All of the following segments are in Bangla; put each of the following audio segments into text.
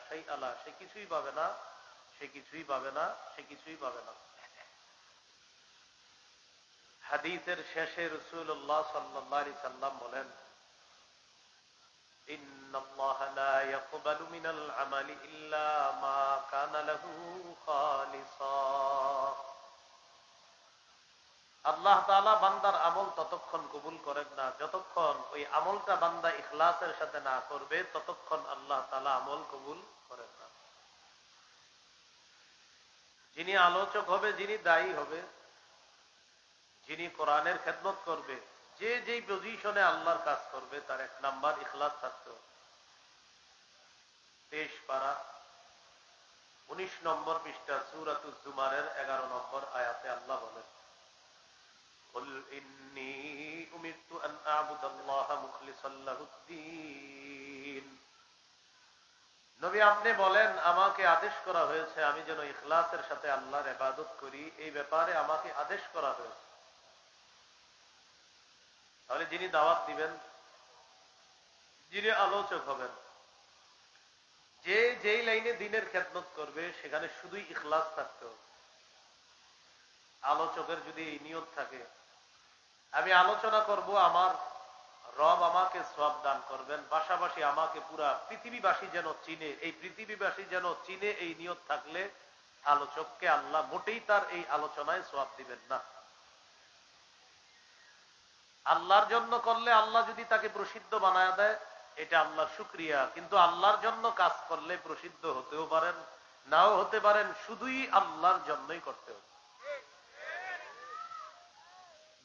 শাইআ লা, সে কিছুই পাবে না, সে কিছুই পাবে না, সে কিছুই পাবে না। হাদিসের শেষে রাসূলুল্লাহ সাল্লাল্লাহু আলাইহি সাল্লাম বলেন, ইন্নাল্লাহা লা ইয়াকবালু মিনাল আমালি ইল্লা মা কানা লাহু খালিসা। আল্লাহ তাআলা বান্দার আমল ততক্ষণ কবুল করেন না যতক্ষণ ওই আমলটা বান্দা ইখলাসের সাথে না করবে, ততক্ষণ আল্লাহ তাআলা আমল কবুল করেন না। যিনি আলোচক হবে, যিনি দায়ী হবে, যিনি কোরআনের খেদমত করবে, যে যেই পজিশনে আল্লাহর কাজ করবে, তার 1 নাম্বার ইখলাস থাকতে হবে। 23 পারা 19 নম্বর পৃষ্ঠা সূরাতুজ জুমারের 11 নম্বর আয়াতে আল্লাহ বলেন, কুল ইন্নী উমিরতু আন আ'বুদাল্লাহা মুখলিসাল লাহুদ্দীন। নবী আপনি বলেন, আমাকে আদেশ করা হয়েছে আমি যেন ইখলাসের সাথে আল্লাহর ইবাদত করি, এই ব্যাপারে আমাকে আদেশ করা হয়েছে। তাহলে যিনি দাওয়াত দিবেন, যিনি আলোচক হবেন, যে যেই লাইনে দ্বীনের খেদমত করবে, সেখানে শুধুই ইখলাস থাকতে হবে। আলোচকের যদি এই নিয়ত থাকে, আমি আলোচনা করব, আমার রব আমাকে সওয়াব দান করবেন, পাশাপাশি আমাকে পুরা পৃথিবীবাসী যেন চিনে, এই পৃথিবীবাসী যেন চিনে, এই নিয়ত থাকলে আলোচককে আল্লাহ মোটেই তার এই আলোচনায় সওয়াব দিবেন না। আল্লাহর জন্য করলে আল্লাহ যদি তাকে প্রসিদ্ধ বানায় দেয়, এটা আল্লাহর শুকরিয়া, কিন্তু আল্লাহর জন্য কাজ করলে প্রসিদ্ধ হতেও পারেন, নাও হতে পারেন, শুধুই আল্লাহর জন্যই করতে হবে।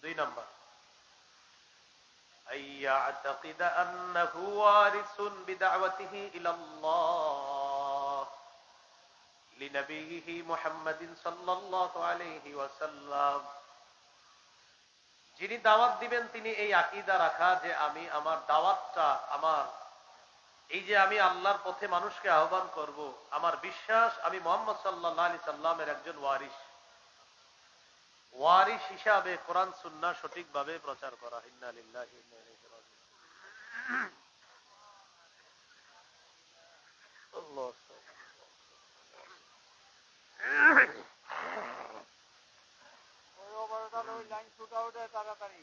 2 নাম্বার, আইয়াতাকিদ আন্নাহু ওয়ারিসুন বিদাওয়াতিহি ইলাল্লাহ লিনবিয়িহি মুহাম্মাদিন সাল্লাল্লাহু আলাইহি ওয়াসাল্লাম। যিনি দাওয়াত দিবেন তিনি এই আকীদা রাখা যে আমি আমার দাওয়াতটা, আমার এই যে আমি আল্লাহর পথে মানুষকে আহ্বান করব, আমার বিশ্বাস আমি মুহাম্মদ সাল্লাল্লাহু আলাইহি সাল্লামের একজন ওয়ারিস, ওয়ারিস হিসাবে কোরআন সুন্নাহ সঠিকভাবে প্রচার করা। ইন্না লিল্লাহি ওয়া ইন্না ইলাইহি রাজিউন। আল্লাহ ওই ওভারটাল ওই লাইন শুট আউটে তাড়াতাড়ি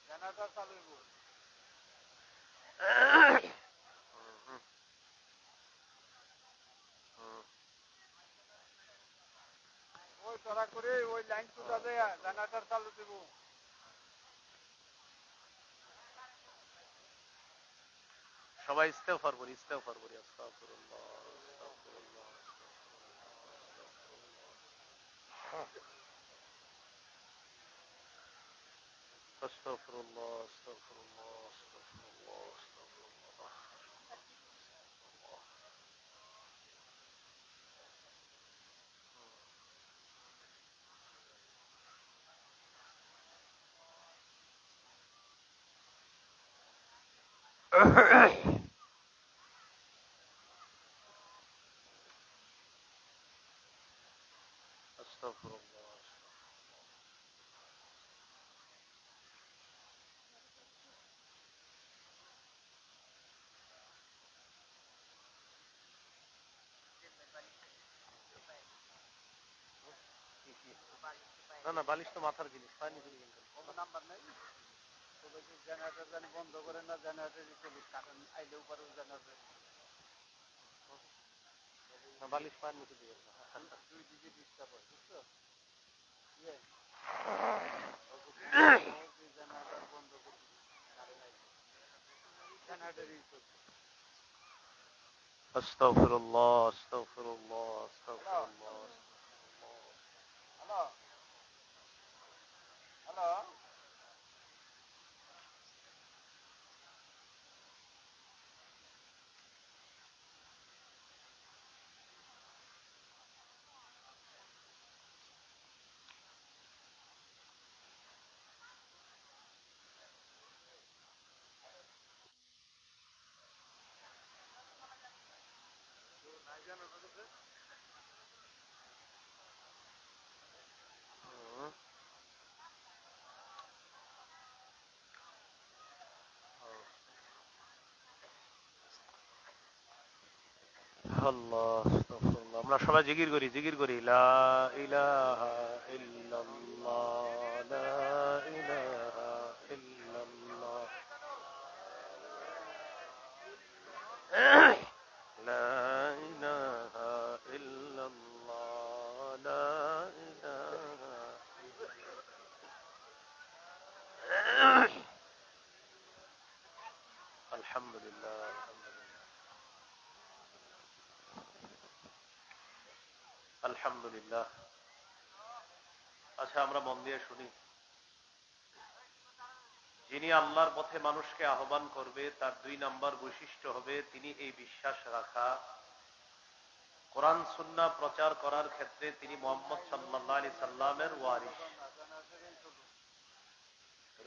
জেনারেটর চালু হইব। ওই তারা করে ওই লাইন শুট আউটে জেনারেটর চালু দিব। সবাই ইস্তেগফার করি, ইস্তেগফার করি। আস্তাগফিরুল্লাহ, আস্তাগফিরুল্লাহ, আস্তাগফিরুল্লাহ, আস্তাগফিরুল্লাহ, আস্তাগফিরুল্লাহ, আস্তাগফিরুল্লাহ। আস্তাগফিরুল্লাহ। না না, বালিশ তো মাথার জিনিস, পানি জিনিস। কোনো নাম্বার নেই। তবে কি জেনারেটর জানি বন্ধ করে না, জেনারেটরই চলুক, কারেন্ট আইলেও পারে জেনারেটর। বালিশ পায়ের নিচে দিবেন না। দুই দিকে ডিস্টার্ব হয়, বুঝছো? জেনারেটর বন্ধ করে কারেন্ট আইলে জেনারেটরই চলছে। আস্তাগফিরুল্লাহ, আস্তাগফিরুল্লাহ, আস্তাগফিরুল্লাহ। হ্যালো হ্যালো, আল্লাহ আস্তাগফিরুল্লাহ। আমরা সবাই জিকির করি লা ইলাহা ইল্লাল্লাহ লা ইলাহা ইল্লাল্লাহ লা ইলাহা ইল্লাল্লাহ লা ইলাহা আলহামদুলিল্লাহ আলহামদুলিল্লাহ। আচ্ছা, আমরা মন দিয়ে শুনি। যিনি আল্লাহর পথে মানুষকে আহ্বান করবে তার 2 নাম্বার বৈশিষ্ট্য হবে তিনি এই বিশ্বাস রাখা, কোরআন সুন্নাহ প্রচার করার ক্ষেত্রে তিনি মুহাম্মদ সাল্লাল্লাহু আলাইহি সাল্লামের ওয়ারিস,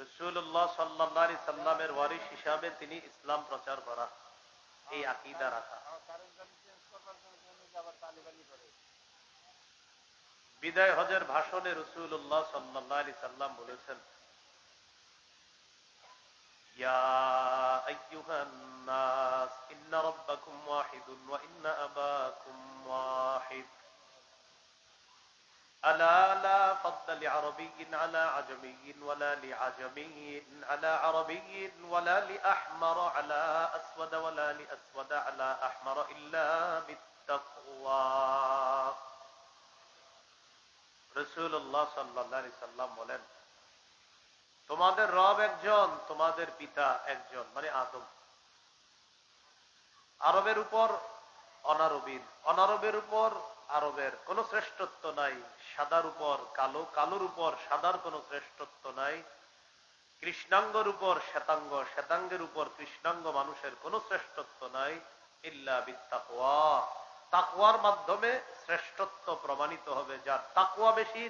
রাসূলুল্লাহ সাল্লাল্লাহু আলাইহি সাল্লামের ওয়ারিস হিসাবে তিনি ইসলাম প্রচার করা, এই আকীদা রাখা। বিদায় হজের ভাষণে রাসূলুল্লাহ সাল্লাল্লাহু আলাইহি সাল্লাম বলেছেন, ইয়া আইয়ুহান নাস ইন্না রাব্বাকুম ওয়াহিদুন ওয়া ইন্না আবাকুম ওয়াহিদ ألا لا فضل لعربي على عجمي ولا لعجمي على عربي ولا لأحمر على أسود ولا لأسود على أحمر إلا بالتقوى। রাসূলুল্লাহ সাল্লাল্লাহু আলাইহি সাল্লাম বলেন, তোমাদের রব একজন, তোমাদের পিতা একজন, মানে আদম। আরবের উপর অনারবীর, অনারবের উপর আরবের কোনো শ্রেষ্ঠত্ব নাই, সাদার উপর কালো, কালোর উপর সাদার কোনো শ্রেষ্ঠত্ব নাই, কৃষ্ণাঙ্গর উপর শ্বেতাঙ্গ, শ্বেতাঙ্গের উপর কৃষ্ণাঙ্গ মানুষের কোনো শ্রেষ্ঠত্ব নাই, ইল্লা বিত্তাকওয়া। তাকওয়ার মাধ্যমে শ্রেষ্ঠত্ব প্রমাণিত হবে। যার তাকওয়া বেশি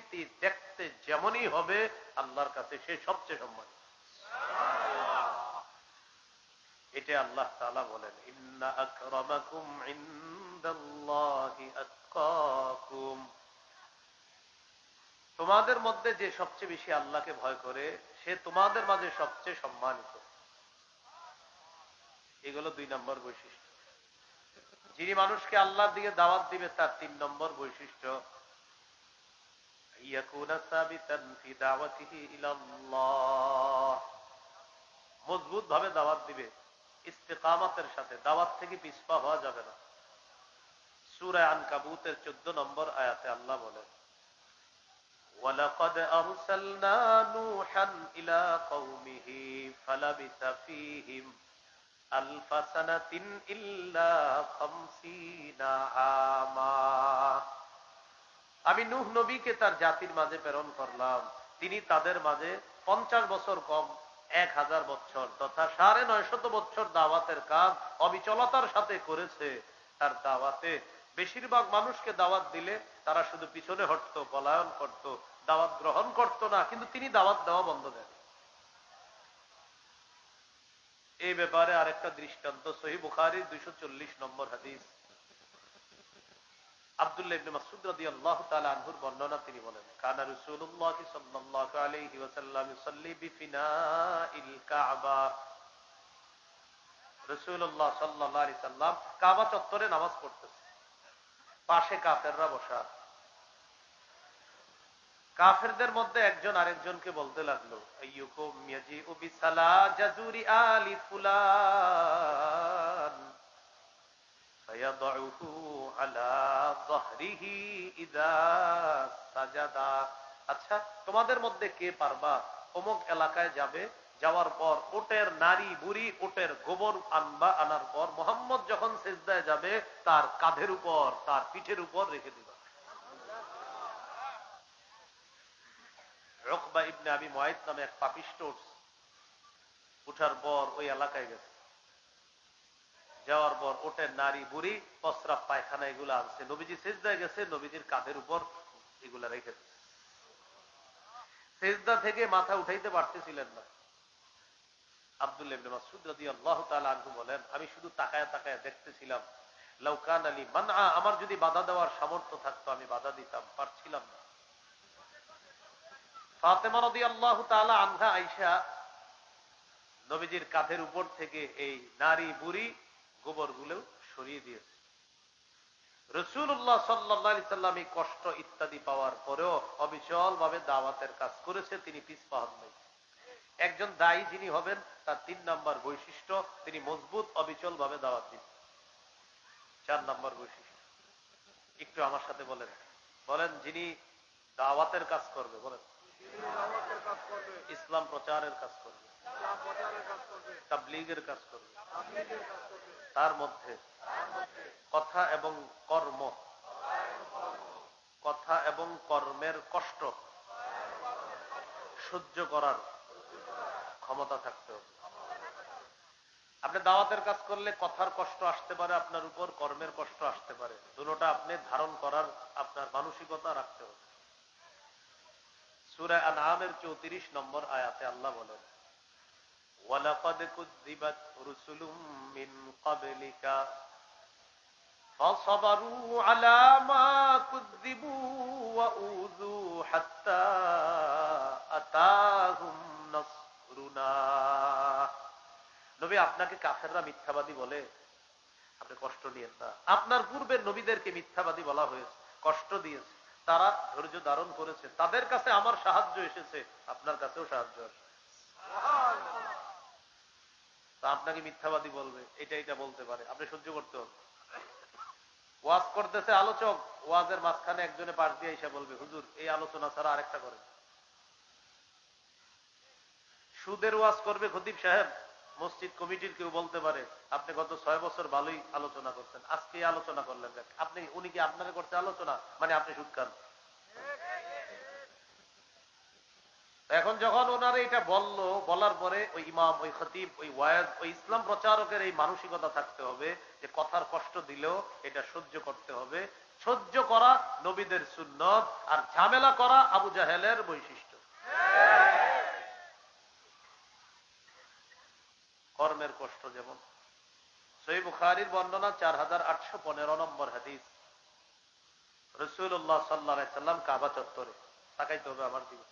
দেখতে যেমনই হবে আল্লাহর কাছে সে সবচেয়ে সম্মানিত। এটা আল্লাহ তাআলা বলেন, ইন্না আকরামাকুম ইনদাল্লাহি আতকাকুম। তোমাদের মধ্যে যে সবচেয়ে বেশি আল্লাহকে ভয় করে সে তোমাদের মাঝে সবচেয়ে সম্মানিত। এগুলো 2 নম্বর বৈশিষ্ট্য। যিনি মানুষকে আল্লাহর দিকে দাওয়াত দিবে তার 3 নম্বর বৈশিষ্ট্য, ইয়াকুনা সাবিতান ফি দাওয়াতিহি ইলাল্লাহ। মজবুত ভাবে দাওয়াত দিবে, ইস্তেকামতের সাথে, দাওয়াত থেকে পিছপা হওয়া যাবে না। সূরা আনকাবুতের 14 নম্বর আয়াতে আল্লাহ বলেন, ওয়ালাকাদ আরসালনা নূহান ইলা কওমিহি ফালাবিসা ফীহিম আলফা সানাতিন ইল্লা 50 আমা। আমি নূহ নবীকে তার জাতির মাঝে প্রেরণ করলাম, তিনি তাদের মাঝে 50 বছর কম 1000 বছর তথা 950 বছর দাওয়াতের কাজ অবিচলতার সাথে করেছে। তার দাওয়াতে বেশিরভাগ মানুষকে দাওয়াত দিলে তারা শুধু পিছনে হটতো, পলায়ন করত, দাওয়াত গ্রহণ করত না, কিন্তু তিনি দাওয়াত দেওয়া বন্ধ দেন। এই ব্যাপারে আরেকটা দৃষ্টান্ত সহিহ বুখারীর 240 নম্বর হাদিস, আব্দুল্লাহ ইবনে মাসউদ রাদিয়াল্লাহু তাআলা আনহুর বর্ণনা, তিনি বলেন, কানা রাসূলুল্লাহ সাল্লাল্লাহু আলাইহি ওয়াসাল্লাম ইউসাল্লি বিফিনাইল কাবা। রাসূলুল্লাহ সাল্লাল্লাহু আলাইহি সাল্লাম কাবা চত্বরে নামাজ পড়তেছে, পাশে কাফেররা বসা। কাফেরদের মধ্যে একজন আরেকজনকে বলতে লাগলো, আইয়ুকুম ইয়াজিউ বিসালা জাজুরি আলি ফুলান ফায়াদউহু আলা যাহরিহি ইযা সাজাদা। আচ্ছা, তোমাদের মধ্যে কে পারবা অমুক এলাকায় যাবে, যাওয়ার পর ওটের নারী বুড়ি ওটের গোবর আনবা, আনার পর মুহাম্মদ যখন সিজদায় যাবে তার কাঁধের উপর তার পিঠের উপর রেখে দিবা। উকবা ইবনে আবি মুআইত নামে এক পাপিষ্ঠ উঠার পর ওই এলাকায় গেছে, যাওয়ার পর ওটের নারী বুড়ি প্রস্রাব পায়খানা এগুলো আনছে, নবীজি সিজদায় গেছে, নবীজির কাঁধের উপর এগুলা রেখে দিচ্ছে। সিজদা থেকে মাথা উঠাইতে পারতেছিলেন না। আব্দুল্লাহ ইবনে মাসউদ রাদিয়াল্লাহু তাআলা আনহু বলেন, আমি শুধু তাকায়া তাকায়া দেখতেছিলাম, লাউ কানা লি মানআ, আমার যদি বাধা দেওয়ার সামর্থ্য থাকতো আমি বাধা দিতাম, পারছিলাম না। ফাতেমা রাদিয়াল্লাহু তাআলা আনহা আয়েশা নবীজির কাঁধের উপর থেকে এই নারী বুড়ি গোবর গুলো সরিয়ে দিয়েছে। রাসূলুল্লাহ সাল্লাল্লাহু আলাইহি সাল্লাম এই কষ্ট ইত্যাদি পাওয়ার পরেও অবিচল ভাবে দাওয়াতের কাজ করেছে, তিনি পিছপা হন নাই। একজন দায়ী যিনি হবেন তার 3 নম্বর বৈশিষ্ট্য, তিনি মজবুত অবিচল ভাবে দাওয়াত দিবেন। 4 নম্বর বৈশিষ্ট্য একটু আমার সাথে বলেন, বলেন যিনি দাওয়াতের কাজ করবে, বলেন ইসলাম প্রচারের কাজ করবে, তাবলীগের কাজ করবে, তার মধ্যে কথা এবং কর্ম, কথা এবং কর্মের কষ্ট সহ্য করার ক্ষমতা থাকতে হবে। আপনি দাওয়াতের কাজ করলে কথার কষ্ট আসতে পারে আপনার উপর, কর্মের কষ্ট আসতে পারে, দুটোটা আপনি ধারণ করার আপনার মানসিকতা রাখতে হবে। সূরা আনআমের 34 নম্বর আয়াতে আল্লাহ বলেন, ওয়ালাকাদ কুযযিবাত রুসুলুম মিন ক্বাবলিকা ফাসাবারু আলা মা কুযযিবু ওয়া উযু হাত্তা আতাহুম নাসরুনা। নবী, আপনাকে কাফেররা মিথ্যাবাদী বলে, আপনি কষ্ট নিয়েন না। আপনার পূর্বের নবীদেরকে মিথ্যাবাদী বলা হয়েছে, কষ্ট দিয়েছে, তারা ধৈর্য ধারণ করেছে, তাদের কাছে আমার সাহায্য এসেছে, আপনার কাছেও সাহায্য আসে। তা আপনাকে মিথ্যাবাদী বলবে, এটা বলতে পারে, আপনি সহ্য করতে হবে। ওয়াজ করতেছে আলোচক, ওয়াজের মাঝখানে একজনে পাশ দিয়ে এসে বলবে, হুজুর এই আলোচনা ছাড়া আরেকটা করেন। সুদের ওয়াজ করবে খতিব সাহেব, মসজিদ কমিটির কেউ বলতে পারে, আপনি গত 6 বছর ভালোই আলোচনা করছেন, আজকে আলোচনা করলেন, আপনি উনি কি আপনাকে করতে আলোচনা, মানে আপনি সুদ খান। এখন যখন ওনারা এটা বললো, বলার পরে ওই ইমাম, ওই খতিব, ওই ওয়াজ, ওই ইসলাম প্রচারকের এই মানসিকতা থাকতে হবে যে কথার কষ্ট দিলেও এটা সহ্য করতে হবে। সহ্য করা নবীদের সুন্নত, আর ঝামেলা করা আবু জাহেলের বৈশিষ্ট্য। কর্মের কষ্ট যেমন সহিহ বুখারীর বর্ণনা 4815 নম্বর হাদিস, রাসূলুল্লাহ সাল্লাল্লাহু আলাইহি সাল্লাম কাবা চত্বরে, তাকাইতে হবে আমার দিকে,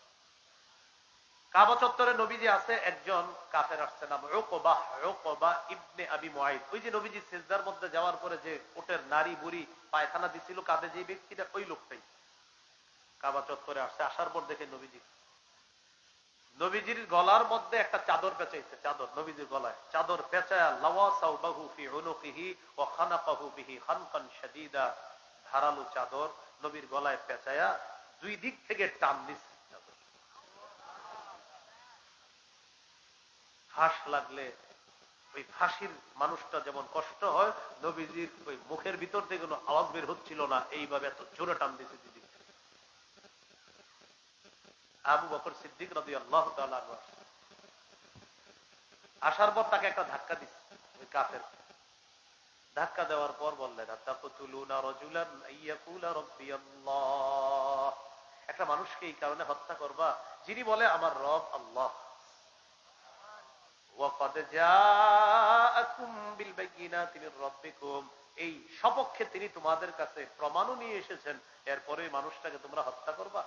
কাবা চত্বরে নবীজি আছে, একজন কাফের আসছে, নাম উকবা ইবনে আবি মুআইদ। ওই যে নবীজি সিজদার মধ্যে যাওয়ার পরে যে ওটের নারী বুড়ি পায়খানা দিছিল কাঁধে, যে ব্যক্তিটা, ওই লোকটাই কাবা চত্বরে আসছে। আসার পর দেখে নবীজির গলার মধ্যে একটা চাদর পেঁচাইছে, চাদর নবীজির গলায় চাদর পেঁচায়া, লাওয়া সাওবাহু ফি উনুকিহি ওয়া খানাকাহু বিহি খানকান শাদীদা, ধারালো চাদর নবীর গলায় পেঁচায়া দুই দিক থেকে টান দিচ্ছে। ফাঁস লাগলে ওই ফাঁসির মানুষটা যেমন কষ্ট হয়, নবীজির ওই মুখের ভিতর থেকে কোনো আওয়াজ বের হচ্ছিল না, এইভাবে এত জোরে টান দিয়েছে দিদি। আবু বকর সিদ্দিক রাদিয়াল্লাহু তাআলা আনহু আসার পর তাকে একটা ধাক্কা দিচ্ছে, ওই কাফের। ধাক্কা দেওয়ার পর বললেন, আতাকতুলুনা রাজুলান আইয়াকুলা রাব্বিয়াল্লাহ, একটা মানুষকে এই কারণে হত্যা করবা যিনি বলে আমার রব আল্লাহ। ওয়াকাদ জাআকুম বিল বাইয়িনাতি মির রাব্বিকুম, এই সপক্ষে তিনি তোমাদের কাছে প্রমাণও নিয়ে এসেছেন, এরপরে মানুষটাকে তোমরা হত্যা করবা।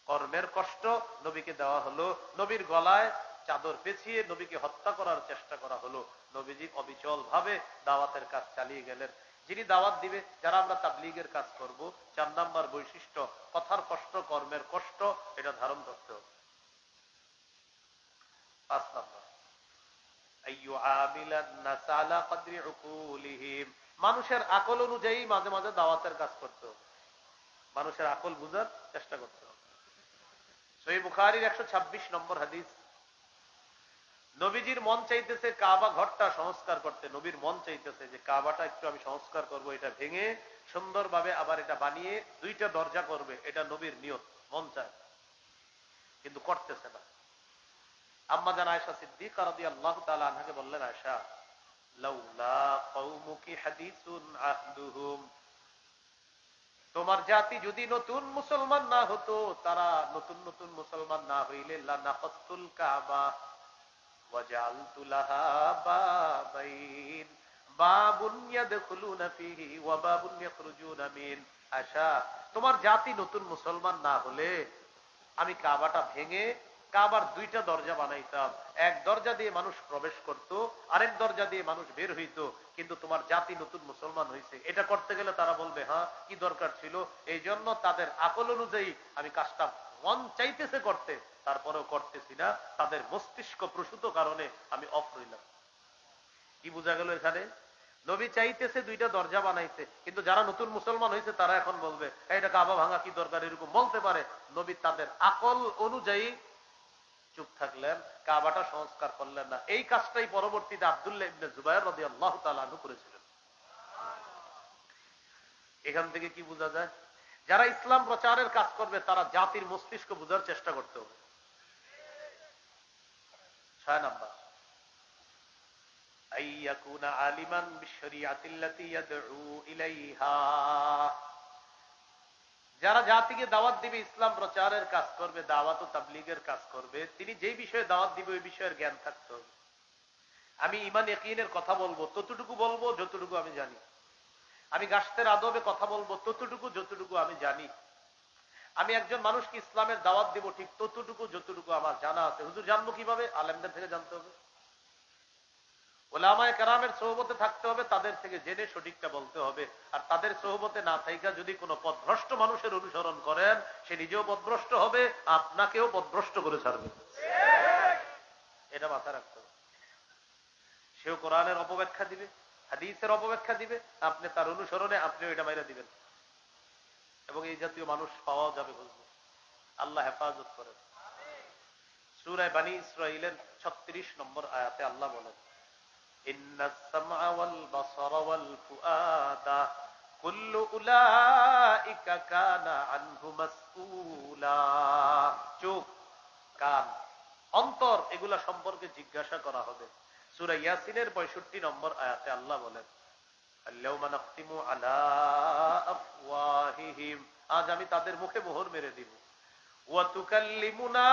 কর্মের কষ্ট নবীকে দেওয়া হলো, নবীর গলায় চাদর পেঁচিয়ে নবীকে হত্যা করার চেষ্টা করা হলো। নবীজি অবিচল ভাবে দাওয়াতের কাজ চালিয়ে গেলেন। যিনি দাওয়াত দিবে, যারা আমরা তাবলীগের কাজ করব, 4 নাম্বার বৈশিষ্ট্য, কথার কষ্ট, কর্মের কষ্ট, এটা ধারণ করতে হবে। 5 নাম্বার, আইয়ুআমিলান নাস আলা কদরি উকুলিহিম, মানুষের আকল অনুযায়ী মাঝে মাঝে দাওয়াতের কাজ করতে হবে, মানুষের আকল বুঝার চেষ্টা করতে হবে। সহিহ বুখারীর 126 নম্বর হাদিস, নবীজির মন চাইতেছে কাবা ঘরটা সংস্কার করতে, নবীর মন চাইতেছে যে কাবাটা একটু আমি সংস্কার করব, এটা ভেঙে সুন্দরভাবে আবার এটা বানিয়ে 2টা দরজা করবে, এটা নবীর নিয়ত, মন চায়, কিন্তু করতেছে না। আম্মা জান আয়েশা সিদ্দিকা রাদিয়াল্লাহু তাআলা আনহাকে বললেন, আয়েশা, লাউলা কওমুকি হাদিসুন আহদুহুম, তোমার জাতি যদি নতুন মুসলমান না হতো, তারা নতুন নতুন মুসলমান না হইলে, লানাকাতুল কাবা ওয়াজআলতু লাহা বাবাইন, বাবুন ইয়াদখুলুনা ফীহি ওয়া বাবুন ইয়াখরুজুনা মিন। আয়েশা, তোমার জাতি নতুন মুসলমান না হলে আমি কাবাটা ভেঙে কাবার দুইটা দরজা বানাইতাম, এক দরজা দিয়ে মানুষ প্রবেশ করত, আরেক দরজা দিয়ে মানুষ বের হইতো, কিন্তু তোমার জাতি নতুন মুসলমান হয়েছে, এটা করতে গেলে তারা বলবে হ্যাঁ কি দরকার ছিল, এই জন্য তাদের আকল অনুযায়ী আমি কাজটা মন চাইতেছে করতে, তারপরেও করতেছি না, তাদের মস্তিষ্ক প্রসূত কারণে আমি অফ রইলাম। কি বোঝা গেল এখানে? নবী চাইতেছে দুইটা দরজা বানাইতে, কিন্তু যারা নতুন মুসলমান হয়েছে তারা এখন বলবে এটা কাবা ভাঙা কি দরকার, এরকম বলতে পারে। নবী তাদের আকল অনুযায়ী চুপ থাকলেন, কাবাটা সংস্কার করলেন না। এই কাজটাই পরবর্তীতে আব্দুল্লাহ ইবনে জুবায়ের রাদিয়াল্লাহু তাআলা আনহু করেছিলেন। এখান থেকে কি বোঝা যায়? যারা ইসলাম প্রচারের কাজ করবে তারা জাতির মস্তিষ্ক বোঝার চেষ্টা করতে হবে। 6 নাম্বার, আইয়াকুনা আলিমান বিশরিয়াতিল্লাতী ইয়াদউ ইলাইহা। যারা জাতিকে দাওয়াত দিবে, ইসলাম প্রচারের কাজ করবে, দাওয়াত ও তাবলীগের কাজ করবে, তিনি যেই বিষয়ে দাওয়াত দিবে ওই বিষয়ের জ্ঞান থাকতে হবে। আমি ঈমান ইয়াকিনের কথা বলবো, ততটুকু বলবো যতটুকু আমি জানি। আমি গাশতের আদবে কথা বলবো ততটুকু যতটুকু আমি জানি। আমি একজন মানুষকে ইসলামের দাওয়াত দিব ঠিক ততটুকু যতটুকু আমার জানা আছে। হুজুর জানবো কিভাবে? আলেমদের থেকে জানতে হবে, ওলামায়ে কেরামের সোহবতে থাকতে হবে, তাদের থেকে জেনে সঠিকটা বলতে হবে। আর তাদের সোহবতে না থাইকা যদি কোনো পথভ্রষ্ট মানুষের অনুসরণ করেন, সে নিজেও পথভ্রষ্ট হবে, আপনাকেও পথভ্রষ্ট করে ছাড়বে। এটা মাথায় রাখতে হবে। সেও কোরআনের অপব্যাখ্যা দিবে, হাদিসের অপব্যাখ্যা দিবে, আপনি তার অনুসরণে আপনিও এটা মাইরা দিবেন, এবং এই জাতীয় মানুষ পাওয়া যাবে বুঝবে। আল্লাহ হেফাজত করেন। সূরা বনী ইসরাঈলের 36 নম্বর আয়াতে আল্লাহ বলেন, ইন্নাস সামআ ওয়াল বাসারা ওয়াল ফুআদা কুল্লু উলাইকা কানা আনহু মাসউলা। চোখ, কান, অন্তর, এগুলা সম্পর্কে জিজ্ঞাসা করা হবে। সূরা ইয়াসিনের 65 নম্বর আয়াতে আল্লাহ বলেন, আল-ইয়াওমা নাখতিমু আলা আফওয়াহিহিম, আজ আমি তাদের মুখে মোহর মেরে দিব। ওয়া তুকাল্লিমুনা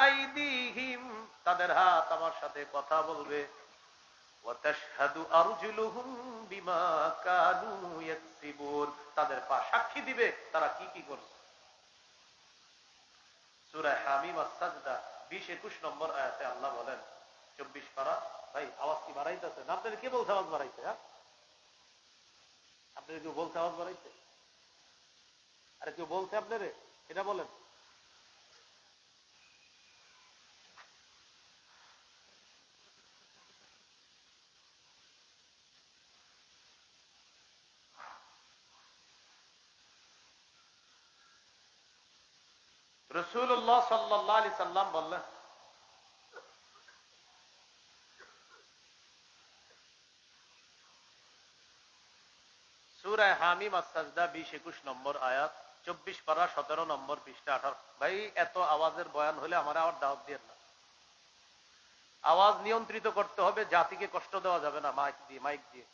আইদিহিম, তাদের হাত আমার সাথে কথা বলবে। ওয়া তাশহাদু আরজুলুহুম বিমা কানু ইয়াকসিবুন, তাদের পা সাক্ষী দিবে তারা কি কি করছে। সূরা হামিম আস-সাজদা 20-21 নম্বর আয়াতে আল্লাহ বলেন, 24 পারা। ভাই আওয়াজ কি বাড়াইতেছে না? আপনাদের কে বলছে আওয়াজ বাড়াইতে? হ্যাঁ, আপনাদের কেউ বলছে আওয়াজ বাড়াইতে? আরে কেউ বলছে আপনারে? এটা বলেন। রাসূলুল্লাহ সাল্লাল্লাহু আলাইহি সাল্লাম বললেন, সূরা হামিম আস-সাজদা 20-21 নম্বর আয়াত, 24 পারা 17 নম্বর পৃষ্ঠা 18। ভাই এত আওয়াজের বয়ান হলে আমার আবার দাওয়াত দিয়ে না। আওয়াজ নিয়ন্ত্রিত করতে হবে, জাতিকে কষ্ট দেওয়া যাবে না মাইক দিয়ে।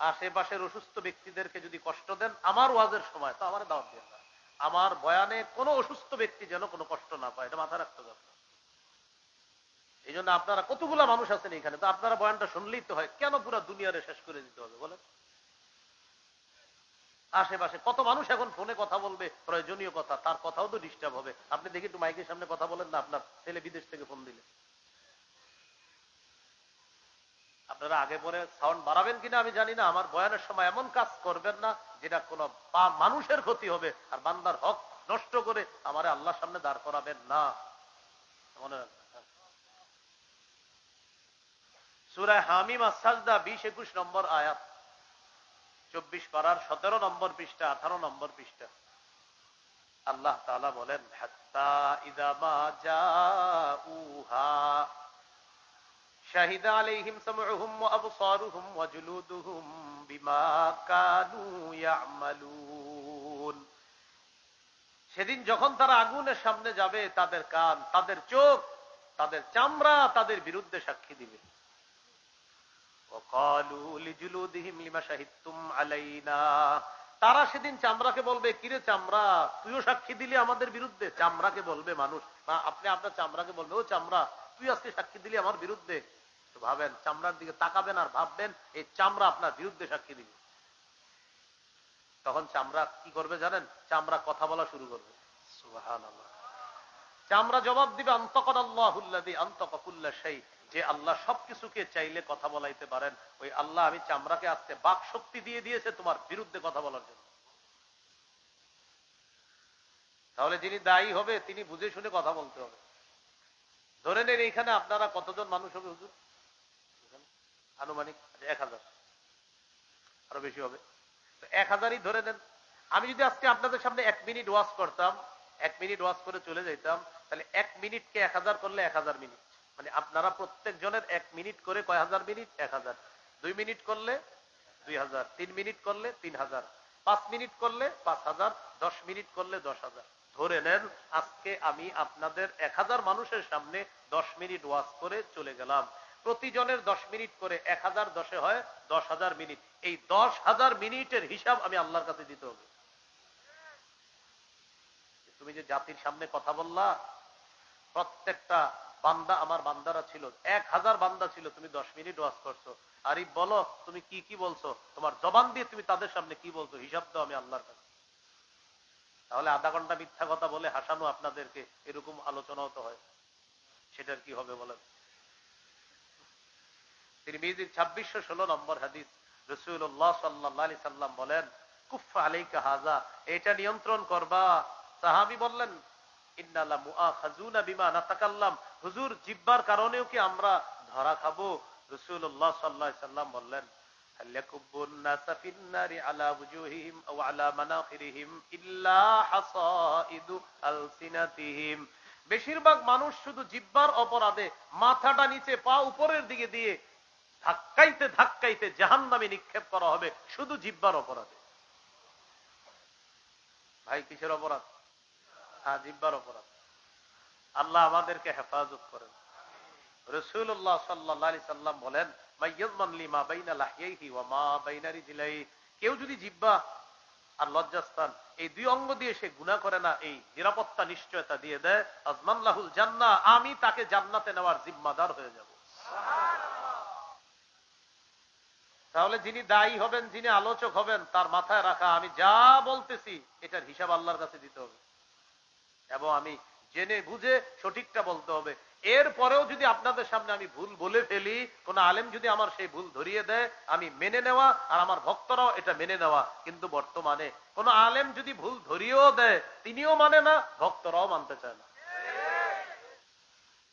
আশেপাশের অসুস্থ ব্যক্তিদেরকে যদি কষ্ট দেন আমার ওয়াজের সময়, তো আমার দাওয়াত দিয়ে না। আমার বয়ানে কোনো অসুস্থ ব্যক্তি যেন কোনো কষ্ট না পায়, এটা মাথায় রাখতে হবে। এই জন্য আপনারা কতগুলা মানুষ আছেন এখানে, তো আপনারা বয়ানটা শুনলেই তো হয়, কেন পুরো দুনিয়ারে শেষ করে দিতে হবে বলেন? আশেপাশে কত মানুষ এখন ফোনে কথা বলবে প্রয়োজনীয় কথা, তার কথাও তো ডিস্টার্ব হবে। আপনি দেখি একটু মাইকের সামনে কথা বলেন না, আপনার ছেলে বিদেশ থেকে ফোন দিলে। আপনারা আগে পরে সাউন্ড বাড়াবেন কিনা আমি জানি না, আমার বয়ানের সময় এমন কাজ করবেন না যেটা কোনো মানুষের ক্ষতি হবে, আর বান্দার হক নষ্ট করে আমারে আল্লাহর সামনে দাঁড় করাবেন না। মনে রাখবেন। সূরা হামিম আস-সাজদা 20-21 নম্বর আয়াত, 24 পারার 17 নম্বর পৃষ্ঠা 18 নম্বর পৃষ্ঠা। আল্লাহ তাআলা বলেন, হাত্তা ইযা মা জাউহা শাহিদা আলাইহিম সামউহুম ওয়া আবসারুহুম ওয়া জুলুদুহুম বিমা কানু ইয়ামালুন। সেদিন যখন তারা আগুনের সামনে যাবে, তাদের কান, তাদের চোখ, তাদের চামড়া তাদের বিরুদ্ধে সাক্ষী দিবে। ওয়াকালু লিজুলুদিহিম লিমা শাহিদতুম আলাইনা, তারা সেদিন চামড়াকে বলবে, কিরে চামড়া তুইও সাক্ষী দিলি আমাদের বিরুদ্ধে। চামড়াকে বলবে মানুষ, বা আপনি আপনার চামড়াকে বলবে, ও চামড়া তুই আজকে সাক্ষী দিলি আমার বিরুদ্ধে। তো ভাবেন, চামড়ার দিকে তাকাবেন আর ভাববেন এই চামড়া আপনার বিরুদ্ধে সাক্ষী দিবে। তখন চামড়া কি করবে জানেন? চামড়া কথা বলা শুরু করবে। সুবহানাল্লাহ। চামড়া জবাব দিবে আনতাকাল্লাহুল্লাযী আনতাকা কুল্লা শাই, যে আল্লাহ সবকিছুকে চাইলে কথা বলাইতে পারেন, ওই আল্লাহ আমি চামড়াকে আজকে বাক শক্তি দিয়ে দিয়েছে তোমার বিরুদ্ধে কথা বলার জন্য। তাহলে যিনি দায়ী হবে তিনি বুঝে শুনে কথা বলতে হবে। ধরে নেন এইখানে আপনারা কতজন মানুষ হবে হুজুর? আনুমানিক 1000, আরো বেশি হবে। 1000ই ধরে নেন। আমি যদি আজকে আপনাদের সামনে 1 মিনিট ওয়াজ করতাম, 1 মিনিট ওয়াজ করে চলে যাইতাম, তাহলে 1 মিনিটকে 1000 করলে 1000 মিনিট। মানে আপনারা প্রত্যেক জনের 1 মিনিট করে কয় হাজার মিনিট? 1000। 2 মিনিট করলে 2000, 3 মিনিট করলে 3000, 5 মিনিট করলে 5000, 10 মিনিট করলে 10,000। ধরে নেন আজকে আমি আপনাদের 1000 মানুষের সামনে 10 মিনিট ওয়াজ করে চলে গেলাম। প্রতিজনের 10 মিনিট করে 1000 10-এ হয় 10,000 মিনিট। এই 10,000 মিনিটের হিসাব আমি আল্লাহর কাছে দিতে হবে। তুমি যে জাতির সামনে কথা বললা, প্রত্যেকটা বান্দা আমার বান্দারা ছিল, 1000 বান্দা ছিল, তুমি 10 মিনিট ওয়াজ করছো। আরিফ বলো তুমি কি কি বলছো, তোমার জবান দিয়ে তুমি তাদের সামনে কি বলছো, হিসাব দাও আমি আল্লাহর কাছে। তাহলে আধা ঘন্টা মিথ্যা কথা বলে হাসানো আপনাদেরকে, এরকম আলোচনাও তো হয়, সেটার কি হবে বলেন? তিরমিজির 2616 নম্বর হাদিস, রাসূলুল্লাহ সাল্লাল্লাহু আলাইহি সাল্লাম বলেন, কুফা আলাইকা হাযা, এটা নিয়ন্ত্রণ করবা। সাহাবী বললেন, ইন্না লা মুআখাযুনা বিমা নাতাকাল্লাম, হুজুর জিহ্বার কারণেও কি আমরা ধরা খাবো? রাসূলুল্লাহ সাল্লাল্লাহু আলাইহি সাল্লাম বললেন, হাল ইয়াকুবুন নাসা ফিন নারি আলা ওয়ুজুহিহিম আও আলা মানাখিরিহিম ইল্লা হাসাইদু আলসিনাতিহিম, বেশিরভাগ মানুষ শুধু জিহ্বার অপরাধে মাথাটা নিচে পা উপরের দিকে দিয়ে ধাক্কাইতে ধাক্কাইতে জাহান্নামে নিক্ষেপ করা হবে, শুধু জিহ্বার অপরাধে। ভাই কিসের অপরাধ? হ্যাঁ, জিহ্বার অপরাধ। আল্লাহ আমাদেরকে হেফাজত করেন। রাসূলুল্লাহ সাল্লাল্লাহু আলাইহি সাল্লাম বলেন, মাইয়াযমান লিমা বাইনা লাহইহি ওয়া মা বাইনা রিজলাইহি, কেউ যদি জিহ্বা আর লজ্জাস্থান এই দুই অঙ্গ দিয়ে সে গুনাহ করে না, এই নিরাপত্তা নিশ্চয়তা দিয়ে দেয়, আযমান লাহুল জান্নাহ, আমি তাকে জান্নাতে নেওয়ার জিম্মাদার হয়ে যাব। তাহলে যিনি দায়ী হবেন, যিনি আলোচক হবেন, তার মাথায় রাখা আমি যা বলতেছি এটার হিসাব আল্লাহর কাছে দিতে হবে, এবং আমি জেনে বুঝে সঠিকটা বলতে হবে। এরপরেও যদি আপনাদের সামনে আমি ভুল বলে ফেলি, কোন আলেম যদি আমার সেই ভুল ধরিয়ে দেয়, আমি মেনে নেওয়া, আর আমার ভক্তরাও এটা মেনে নেওয়া। কিন্তু বর্তমানে কোন আলেম যদি ভুল ধরিয়েও দেয়, তিনিও মানে না, ভক্তরাও মানতে চায় না।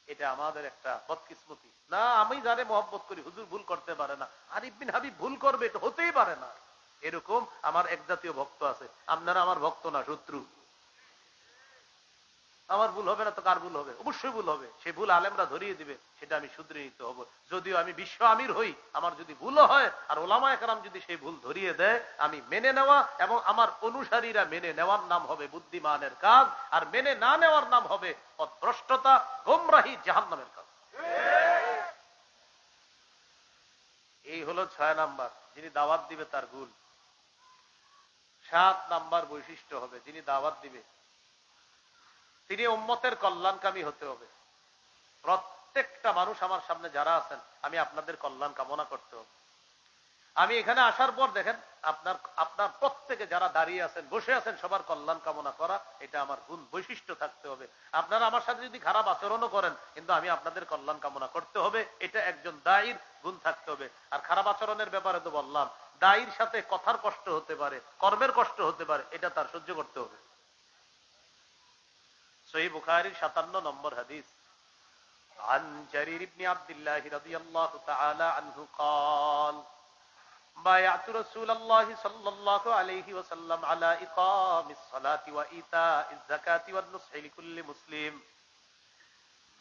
এটা আমাদের একটা বদকিসমতি। না, আমি যারে মহব্বত করি, হুজুর ভুল করতে পারে না, আরিফ বিন হাবিব ভুল করবে, এটা হতেই পারে না। এরকম আমার এক জাতীয় ভক্ত আছে। আপনারা আমার ভক্ত না, শত্রু। আমার ভুল হবে না তো কার ভুল হবে? অবশ্যই ভুল হবে। সে ভুল আলেমরা ধরিয়ে দিবে, সেটা আমি শুধরে নিতে হবো। যদিও আমি বিশ্ব আমির হই, আমার যদি ভুলও হয়, আর ওলামায়ে কেরাম যদি সেই ভুল ধরিয়ে দেয়, আমি মেনে নেওয়া এবং আমার অনুসারীরা মেনে নেওয়ার নাম হবে বুদ্ধিমানের কাজ, আর মেনে না নেওয়ার নাম হবে পথভ্রষ্টতা, গোমরাহি, জাহান্নামের কাজ। এই হলো 6 নাম্বার, যিনি দাওয়াত দিবে তার গুণ। 7 নাম্বার বৈশিষ্ট্য হবে, যিনি দাওয়াত দিবে তিনি উম্মতের কল্যাণকামী হতে হবে। প্রত্যেকটা মানুষ আমার সামনে যারা আছেন, আমি আপনাদের কল্যাণ কামনা করতে হবে। আমি এখানে আসার পর দেখেন, আপনার প্রত্যেকে যারা দাঁড়িয়ে আছেন, বসে আছেন, সবার কল্যাণ কামনা করা, এটা আমার গুণ, বৈশিষ্ট্য থাকতে হবে। আপনারা আমার সাথে যদি খারাপ আচরণও করেন, কিন্তু আমি আপনাদের কল্যাণ কামনা করতে হবে, এটা একজন দায়ীর গুণ থাকতে হবে। আর খারাপ আচরণের ব্যাপারে তো বললাম, দায়ীর সাথে কথার কষ্ট হতে পারে, কর্মের কষ্ট হতে পারে, এটা তার সহ্য করতে হবে। সহিহ বুখারীর 57 নম্বর হাদিস, عن جرير بن عبد الله رضي الله تعالى عنه قال بايعت رسول الله صلى الله عليه وسلم على إقام الصلاة وإيتاء الزكاة والنصح لكل مسلم।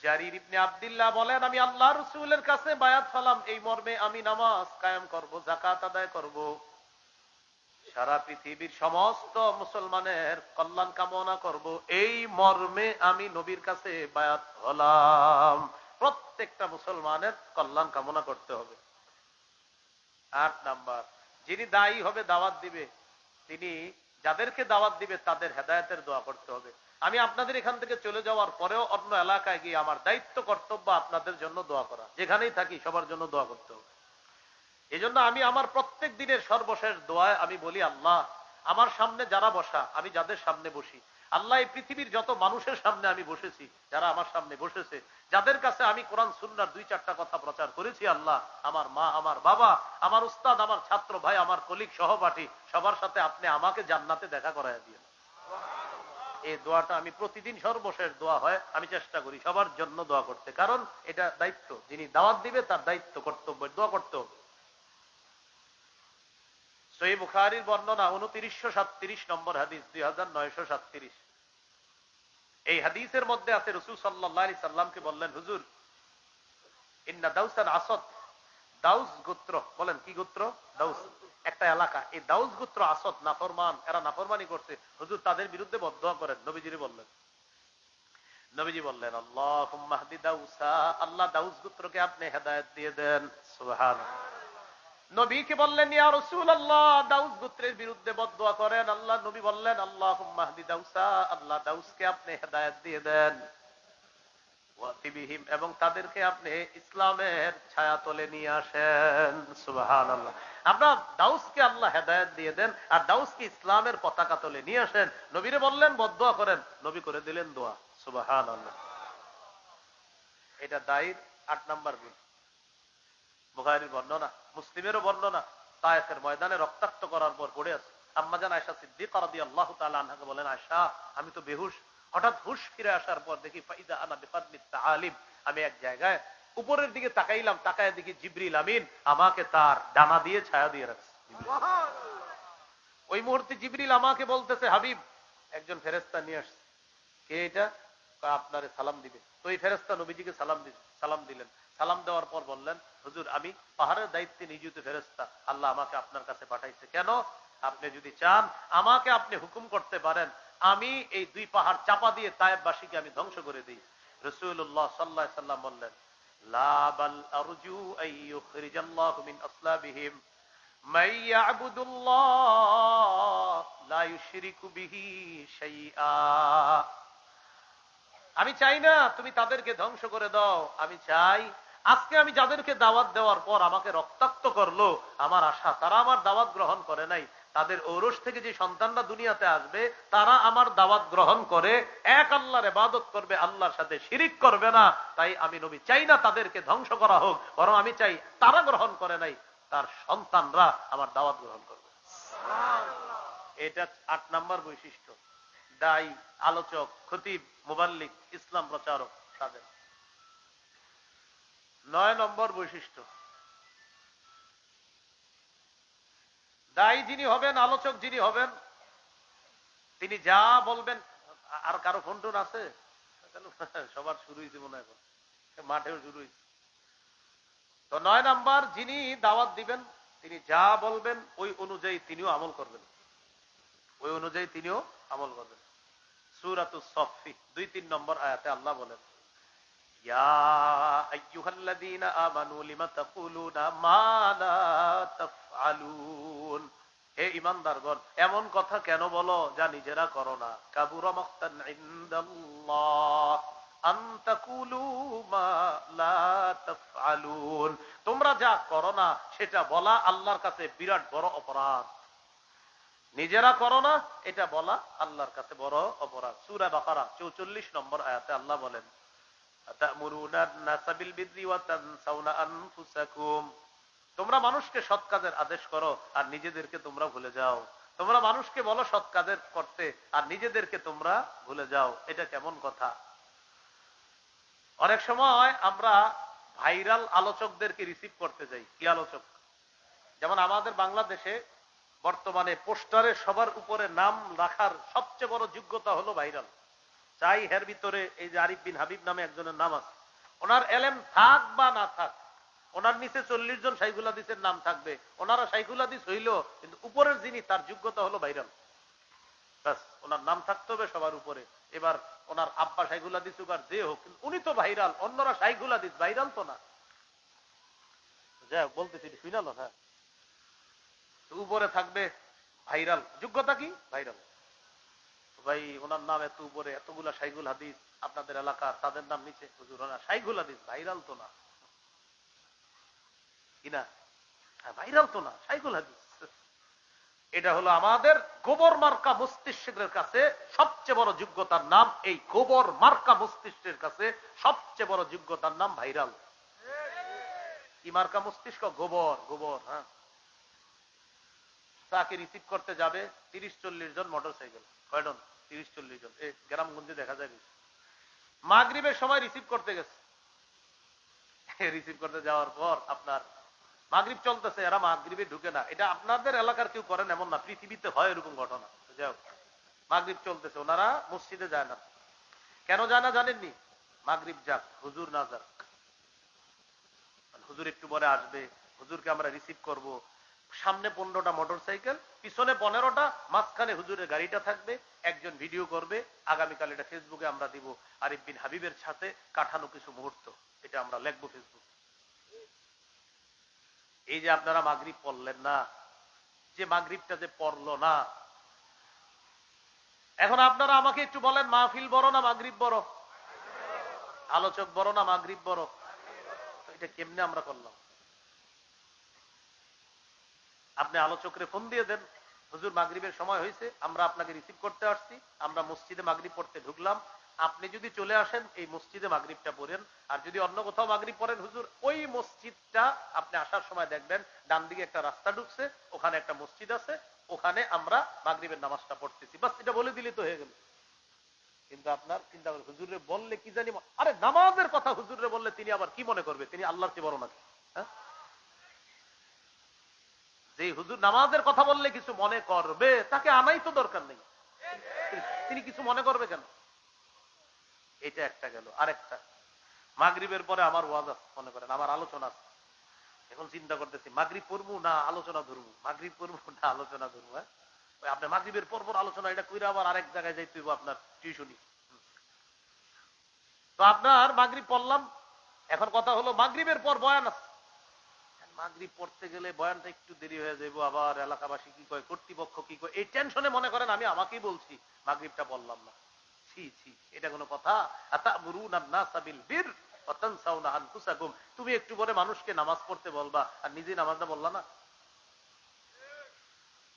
জারির ইবনে আব্দুল্লাহ বলেন, আমি আল্লাহ রাসূলের কাছে বায়াত হলাম এই মর্মে, আমি নামাজ কায়েম করব, যাকাত আদায় করব, সারা পৃথিবীর সমস্ত মুসলমানের কল্যাণ কামনা করব, এই মর্মে আমি নবীর কাছে বায়াত হলাম। প্রত্যেকটা মুসলমানের কল্যাণ কামনা করতে হবে। 8 নাম্বার, যিনি দায়ী হবে, দাওয়াত দিবে, তিনি যাদেরকে দাওয়াত দিবে তাদের হেদায়েতের দোয়া করতে হবে। আমি আপনাদের এখান থেকে চলে যাওয়ার পরেও অন্য এলাকায় গিয়ে আমার দায়িত্ব কর্তব্য আপনাদের জন্য দোয়া করা, যেখানেই থাকি সবার জন্য দোয়া করতে হবে। এই জন্য আমি আমার প্রত্যেক দিনের সর্বশেষ দোয়ায় আমি বলি, আল্লাহ আমার সামনে যারা বসা, আমি যাদের সামনে বসি, আল্লাহ, এই পৃথিবীর যত মানুষের সামনে আমি বসেছি, যারা আমার সামনে বসেছে, যাদের কাছে আমি কোরআন সুন্নাহর 2-4টা কথা প্রচার করেছি, আল্লাহ, আমার মা, আমার বাবা, আমার উস্তাদ, আমার ছাত্র ভাই, আমার কলিগ, সহপাঠী, সবার সাথে আপনি আমাকে জান্নাতে দেখা করায় দিয়ে। এই দোয়াটা আমি প্রতিদিন সর্বশেষ দোয়া হয়, আমি চেষ্টা করি সবার জন্য দোয়া করতে, কারণ এটা দায়িত্ব, যিনি দাওয়াত দিবে তার দায়িত্ব, কর্তব্য, দোয়া করতে হবে। সহিহ বুখারীর বর্ণনা 2937 নম্বর হাদিস, 2937। এই হাদিসের মধ্যে আছে রাসূল সাল্লাল্লাহু আলাইহি সাল্লামকে বললেন, হুজুর, ইন্না দাউসান আসদ, দাউস গোত্র, বলেন কি গোত্র? দাউস, একটা এলাকা, এই দাউস গোত্র আসদ নাফরমান, এরা নাফরমানি করছে, হুজুর তাদের বিরুদ্ধে বদদোয়া করেন। নবীজি বললেন, আল্লাহুম্মা হদি দাউসা, আল্লাহ দাউস গোত্রকে আপনি হেদায়েত দিয়ে দেন। সুবহানাল্লাহ। নবীকে বললেন, ইয়া রাসূলুল্লাহ, দাউস গোত্রের বিরুদ্ধে বদদোয়া করেন। আল্লাহ নবী বললেন, আল্লাহুম্মা হদি দাউসা, আল্লাহ দাউসকে আপনি হেদায়েত দিয়ে দেন, ওয়াতিবিহিম, এবং তাদেরকে আপনি ইসলামের ছায়াতলে নিয়ে আসেন। সুবহানাল্লাহ। আপনার দাউসকে আল্লাহ হেদায়েত দিয়ে দেন আর দাউসকে ইসলামের পতাকা তলে নিয়ে আসেন। নবীরে বললেন বদদোয়া করেন, নবী করে দিলেন দোয়া। সুবহানাল্লাহ। এটা দায়ীর 8 নাম্বার গুণ। বুখারীর বর্ণনা, মুসলিমেরও বর্ণনা, তায়েফের ময়দানে রক্তাক্ত করার পর পড়ে আছে। আম্মাজান আয়েশা সিদ্দিকা রাদিয়াল্লাহু তাআলা আনহাকে বলেন, আয়েশা, আমি তো বেহুশ, হঠাৎ হুশ ফিরে আসার পর দেখি ফাইদা আনা বিফাদলিত তাআলিম, আমি এক জায়গায় উপরের দিকে তাকাইলাম, তাকায় দেখি জিবরিল আমিন আমাকে তার ডানা দিয়ে ছায়া দিয়ে রাখছে। ওই মুহূর্তে জিবরিল আমাকে বলতেছে, হাবিব, একজন ফেরেশতা নিয়ে আসছে। কে এটা? আপনারে সালাম দিবে। তো এই ফেরেশতা নবীজিকে সালাম দিলেন। সালাম দেওয়ার পর বললেন, হুজুর, আমি পাহাড়ের দায়িত্বে নিয়োজিত ফেরেশতা, আল্লাহ আমাকে আপনার কাছে পাঠাইছে। কেন? আপনি যদি চান, আমাকে আপনি হুকুম করতে পারেন, আমি এই 2 পাহাড় চাপা দিয়ে তায়েফবাসীকে আমি ধ্বংস করে দিই। রাসূলুল্লাহ সাল্লাল্লাহু আলাইহি সাল্লাম বললেন, লা বাল আরজু আন ইউখরিজাল্লাহু মিন আসলাবিহিম মান ইয়াবুদুল্লাহ লা ইউশরিকু বিহি শাইআ। আমি চাই না তুমি তাদেরকে ধ্বংস করে দাও, আমি চাই আজকে আমি যাদেরকে দাওয়াত দেওয়ার পর আমাকে রক্তাক্ত করলো, আমার আশা তারা আমার দাওয়াত গ্রহণ করে নাই, তাদের ঔরস থেকে যে সন্তানরা দুনিয়াতে আসবে তারা আমার দাওয়াত গ্রহণ করে এক আল্লাহর ইবাদত করবে, আল্লাহর সাথে শিরিক করবে না। তাই আমি নবী চাই না তাদেরকে ধ্বংস করা হোক, বরং আমি চাই তারা গ্রহণ করে নাই, তার সন্তানরা আমার দাওয়াত গ্রহণ করবে। এটা 8 নাম্বার বৈশিষ্ট্য দায়ী, আলোচক, খতিব, মুবাল্লিগ, ইসলাম প্রচারক তাদের। 9 নম্বর বৈশিষ্ট্য, দায়ী যিনি হবেন, আলোচক যিনি হবেন, তিনি যা বলবেন। আর কারো ফোন টোন আছে? সবার শুরু হয়েছে মনে হয়, মাঠেও শুরু হয়েছে। তো 9 নাম্বার, যিনি দাওয়াত দিবেন তিনি যা বলবেন ওই অনুযায়ী তিনিও আমল করবেন, ওই অনুযায়ী তিনিও আমল করবেন। সূরাতুস সফফি 2-3 নম্বর আয়াতে আল্লাহ বলেন, ইয়া আইয়ুহাল্লাযীনা আমানু লিমা তাকুলুনা মা লা তাফআলুন, হে ঈমানদারগণ, এমন কথা কেন বলো যা নিজেরা করো না। কাবুরা মাকতান ইনদাল্লাহ আন তাকুলু মা লা তাফআলুন, তোমরা যা করো না সেটা বলা আল্লাহর কাছে বিরাট বড় অপরাধ। নিজেরা করো না এটা বলা আল্লাহর কাছে বড় অপরাধ। সূরা বাকারা 44 নম্বর আয়াতে আল্লাহ বলেন, আতা'মুরুনা আন-নাসা বিল বিররি ওয়া তানসাউনা আনফুসাকুম, তোমরা মানুষকে সৎ কাজের আদেশ করো আর নিজেদেরকে তোমরা ভুলে যাও। তোমরা মানুষকে বলো সৎ কাজের করতে আর নিজেদেরকে তোমরা ভুলে যাও, এটা কেমন কথা? অনেক সময় আমরা ভাইরাল আলোচকদেরকে রিসিভ করতে যাই। কি আলোচক? যেমন আমাদের বাংলাদেশে বর্তমানে পোস্টারে সবার উপরে নাম রাখার সবচেয়ে বড় যোগ্যতা হলো ভাইরাল। চাই এর ভিতরে এই যে আরিফ বিন হাবিব নামে একজনের নাম আছে, ওনার এলেম থাক বা না থাক, ওনার নিচে 40 জন শাইখুল হাদিসের নাম থাকবে, ওনারা শাইখুল হাদিস হইল, কিন্তু উপরের যিনি তার যোগ্যতা হলো ভাইরাল। ব্যাস, ওনার নাম থাকতে হবে সবার উপরে। এবার ওনার আব্বা শাইখুল হাদিস হোক আর যে হোক, কিন্তু উনি তো ভাইরাল, অন্যরা শাইখুল হাদিস, ভাইরাল তো না। যাই হোক, বলতেছি শুনালো। হ্যাঁ, উপরে থাকবে ভাইরাল, যোগ্যতা কি? ভাইরাল। ভাই ওনার নাম এত উপরে, এতগুলা শাইখুল হাদিস আপনাদের এলাকার, তাদের নাম নিচে, হুজুর ওনার শাইখুল হাদিস, ভাইরাল তো না, কিনা? ভাইরাল তো না, শাইখুল হাদিস। এটা হলো আমাদের গোবর মার্কা মস্তিষ্কের কাছে সবচেয়ে বড় যোগ্যতার নাম। এই গোবর মার্কা মস্তিষ্কের কাছে সবচেয়ে বড় যোগ্যতার নাম ভাইরাল। কি মার্কা মস্তিষ্ক? গোবর। গোবর। হ্যাঁ, তাকে রিসিভ করতে যাবে 30-40 জন মোটরসাইকেল। কয়জন? 30-40 জন। এই গ্রামগঞ্জে দেখা যায়। মাগরিবের সময় রিসিভ করতে গেছে। রিসিভ করতে যাওয়ার পর আপনার মাগরিব চলতেছে, এরা মাগরিবে ঢুকে না। এটা আপনাদের এলাকার কেউ করেন এমন না, পৃথিবীতে হয় এরকম ঘটনা। যাও, মাগরিব চলতেছে, ওনারা মসজিদে যায় না। কেন যায় না জানেননি? মাগরিব যাক, হুজুর না যাক। হুজুর একটু পরে আসবে, হুজুরকে আমরা রিসিভ করব। সামনে 15টা মোটরসাইকেল, পিছনে 15টা, মাঝখানে হুজুরের গাড়িটা থাকবে। একজন ভিডিও করবে, আগামীকাল এটা ফেসবুকে আমরা দিব। আরিফ বিন হাবিবের সাথে কাটানো কিছু মুহূর্ত, এটা আমরা লিখবো ফেসবুক। এই যে আপনারা মাগরিব পড়লেন না, যে মাগরিবটা যে পড়লো না, এখন আপনারা আমাকে একটু বলেন, মাহফিল বড় না মাগরিব বড়? আলোচক বড় না মাগরিব বড়? এটা কেমনে আমরা করলাম? আপনি আলোচকরে ফোন দিয়ে দেন, হুজুর মাগরিবের সময় হয়েছে, আমরা আপনাকে রিসিভ করতে আসছি, আমরা মসজিদে মাগরিব পড়তে ঢুকলাম, আপনি যদি চলে আসেন এই মসজিদে মাগরিবটা পড়েন। আর যদি অন্য কোথাও মাগরিব পড়েন, হুজুর ওই মসজিদটা আপনি আসার সময় দেখবেন ডান দিকে একটা রাস্তা ঢুকছে, ওখানে একটা মসজিদ আছে, ওখানে আমরা মাগরিবের নামাজটা পড়তেছি। বাস, এটা বলে দিলে তো হয়ে গেল। কিন্তু আপনার চিন্তা করেন, হুজুরে বললে কি জানি, আরে নামাজের কথা হুজুরে বললে তিনি আবার কি মনে করবে? তিনি আল্লাহর চেয়ে বড় নাকি? হ্যাঁ, যে হুজুর নামাজের কথা বললে কিছু মনে করবে, তাকে আনাই তো দরকার নেই। তিনি কিছু মনে করবে কেন? এটা একটা গেল। আরেকটা, মাগরিবের পরে আমার ওয়াজ আছে, মনে করেন আমার আলোচনা আছে। এখন চিন্তা করতেছি মাগরিব পড়বো না আলোচনা ধরবো, মাগরিব পড়বো না আলোচনা ধরবো। হ্যাঁ, আপনি মাগরিবের পর আলোচনা এটা কইরা আবার আরেক জায়গায় যাইতে হইব আপনার টিউশনি। তো আপনার মাগরিব পড়লাম, এখন কথা হলো মাগরিবের পর বয়ান আছে। মাগরিব পড়তে গেলে বয়ানটা একটু দেরি হয়ে যাবো, আবার এলাকাবাসী কি কয়, কর্তৃপক্ষ কি কয়, এই টেনশনে মনে করেন আমি আমাকেই বলছি মাগরিবটা বললাম না। ছি ছি, এটা কোনো কথা? আতামুরুনা নাসা বিল বির ওয়া তানসাউনা আনফুসাকুম। তুমি একটু পরে মানুষকে নামাজ পড়তে বলবা আর নিজে নামাজটা বললা না।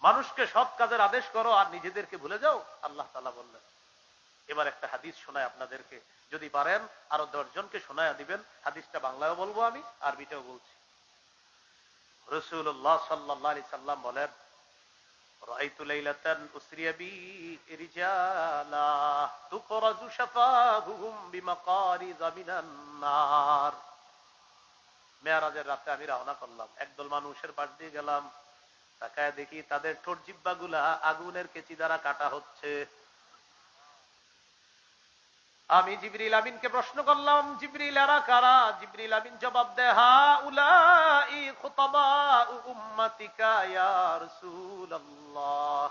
মানুষকে সৎ কাজের আদেশ করো আর নিজেদেরকে ভুলে যাও, আল্লাহ তাআলা বললেন। এবার একটা হাদিস শোনায় আপনাদেরকে, যদি পারেন আরো 10 জনকে শোনায়া দিবেন। হাদিসটা বাংলায়ও বলবো আমি, আরবিতেও বলছি। রাসূলুল্লাহ সাল্লাল্লাহু আলাইহি সাল্লাম বলেন, রাআইতু লাইলাতান উসরিয়া বি রিজালা তুখরাজু শাফাহুম বিমাকারিজ মিনান নার। মেরাজের রাতে আমি রওনা করলাম, একদল মানুষের পাশ দিয়ে গেলাম, তাকায় দেখি তাদের ঠোঁট জিহ্বাগুলা আগুনের কেচি দ্বারা কাটা হচ্ছে। আমি জিবরিল আমিনকে প্রশ্ন করলাম, জিবরিল এরা কারা? জিবরিল আমিন জবাব দেয়, হাউলাই খুতাবাউ উম্মাতিকা ইয়া রাসূলুল্লাহ।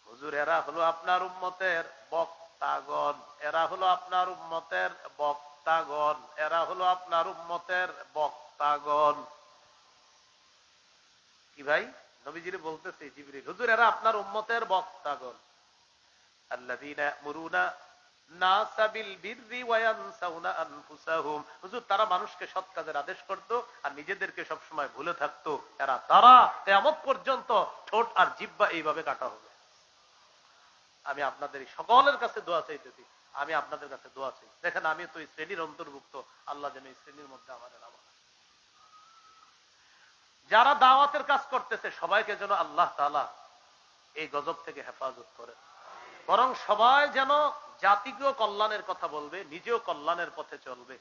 হুজুর এরা হলো আপনার উম্মতের বক্তাগণ, এরা হলো আপনার উম্মতের বক্তাগণ, এরা হলো আপনার উম্মতের বক্তাগণ। কি ভাই? নবীজিরে বলতেছে জিবরিল, হুজুর এরা আপনার উম্মতের বক্তাগণ। আল্লাযীনা ইয়ামুরুনা নাসা বিল বিররি ওয়া ইয়ানসাউনা আনফুসাহুম। হুজুর তারা মানুষকে সৎ কাজের আদেশ করত আর নিজেদেরকে সব সময় ভুলে থাকতো। তারা কিয়ামত পর্যন্ত ঠোঁট আর জিহ্বা এইভাবে কাটা হবে। আমি আপনাদের সকলের কাছে দোয়া চাইতেছি, আমি আপনাদের কাছে দোয়া চাই। দেখেন আমি তো এই শ্রেণীর অন্তর্ভুক্ত, আল্লাহ যেন এই শ্রেণীর মধ্যে আমাদের নাম। যারা দাওয়াতের কাজ করতেছে সবাইকে যেন আল্লাহ তাআলা এই গজব থেকে হেফাজত করে, বরং সবাই যেন জাতিকেও কল্যাণের কথা বলবে, নিজেও কল্যাণের পথে চলবে,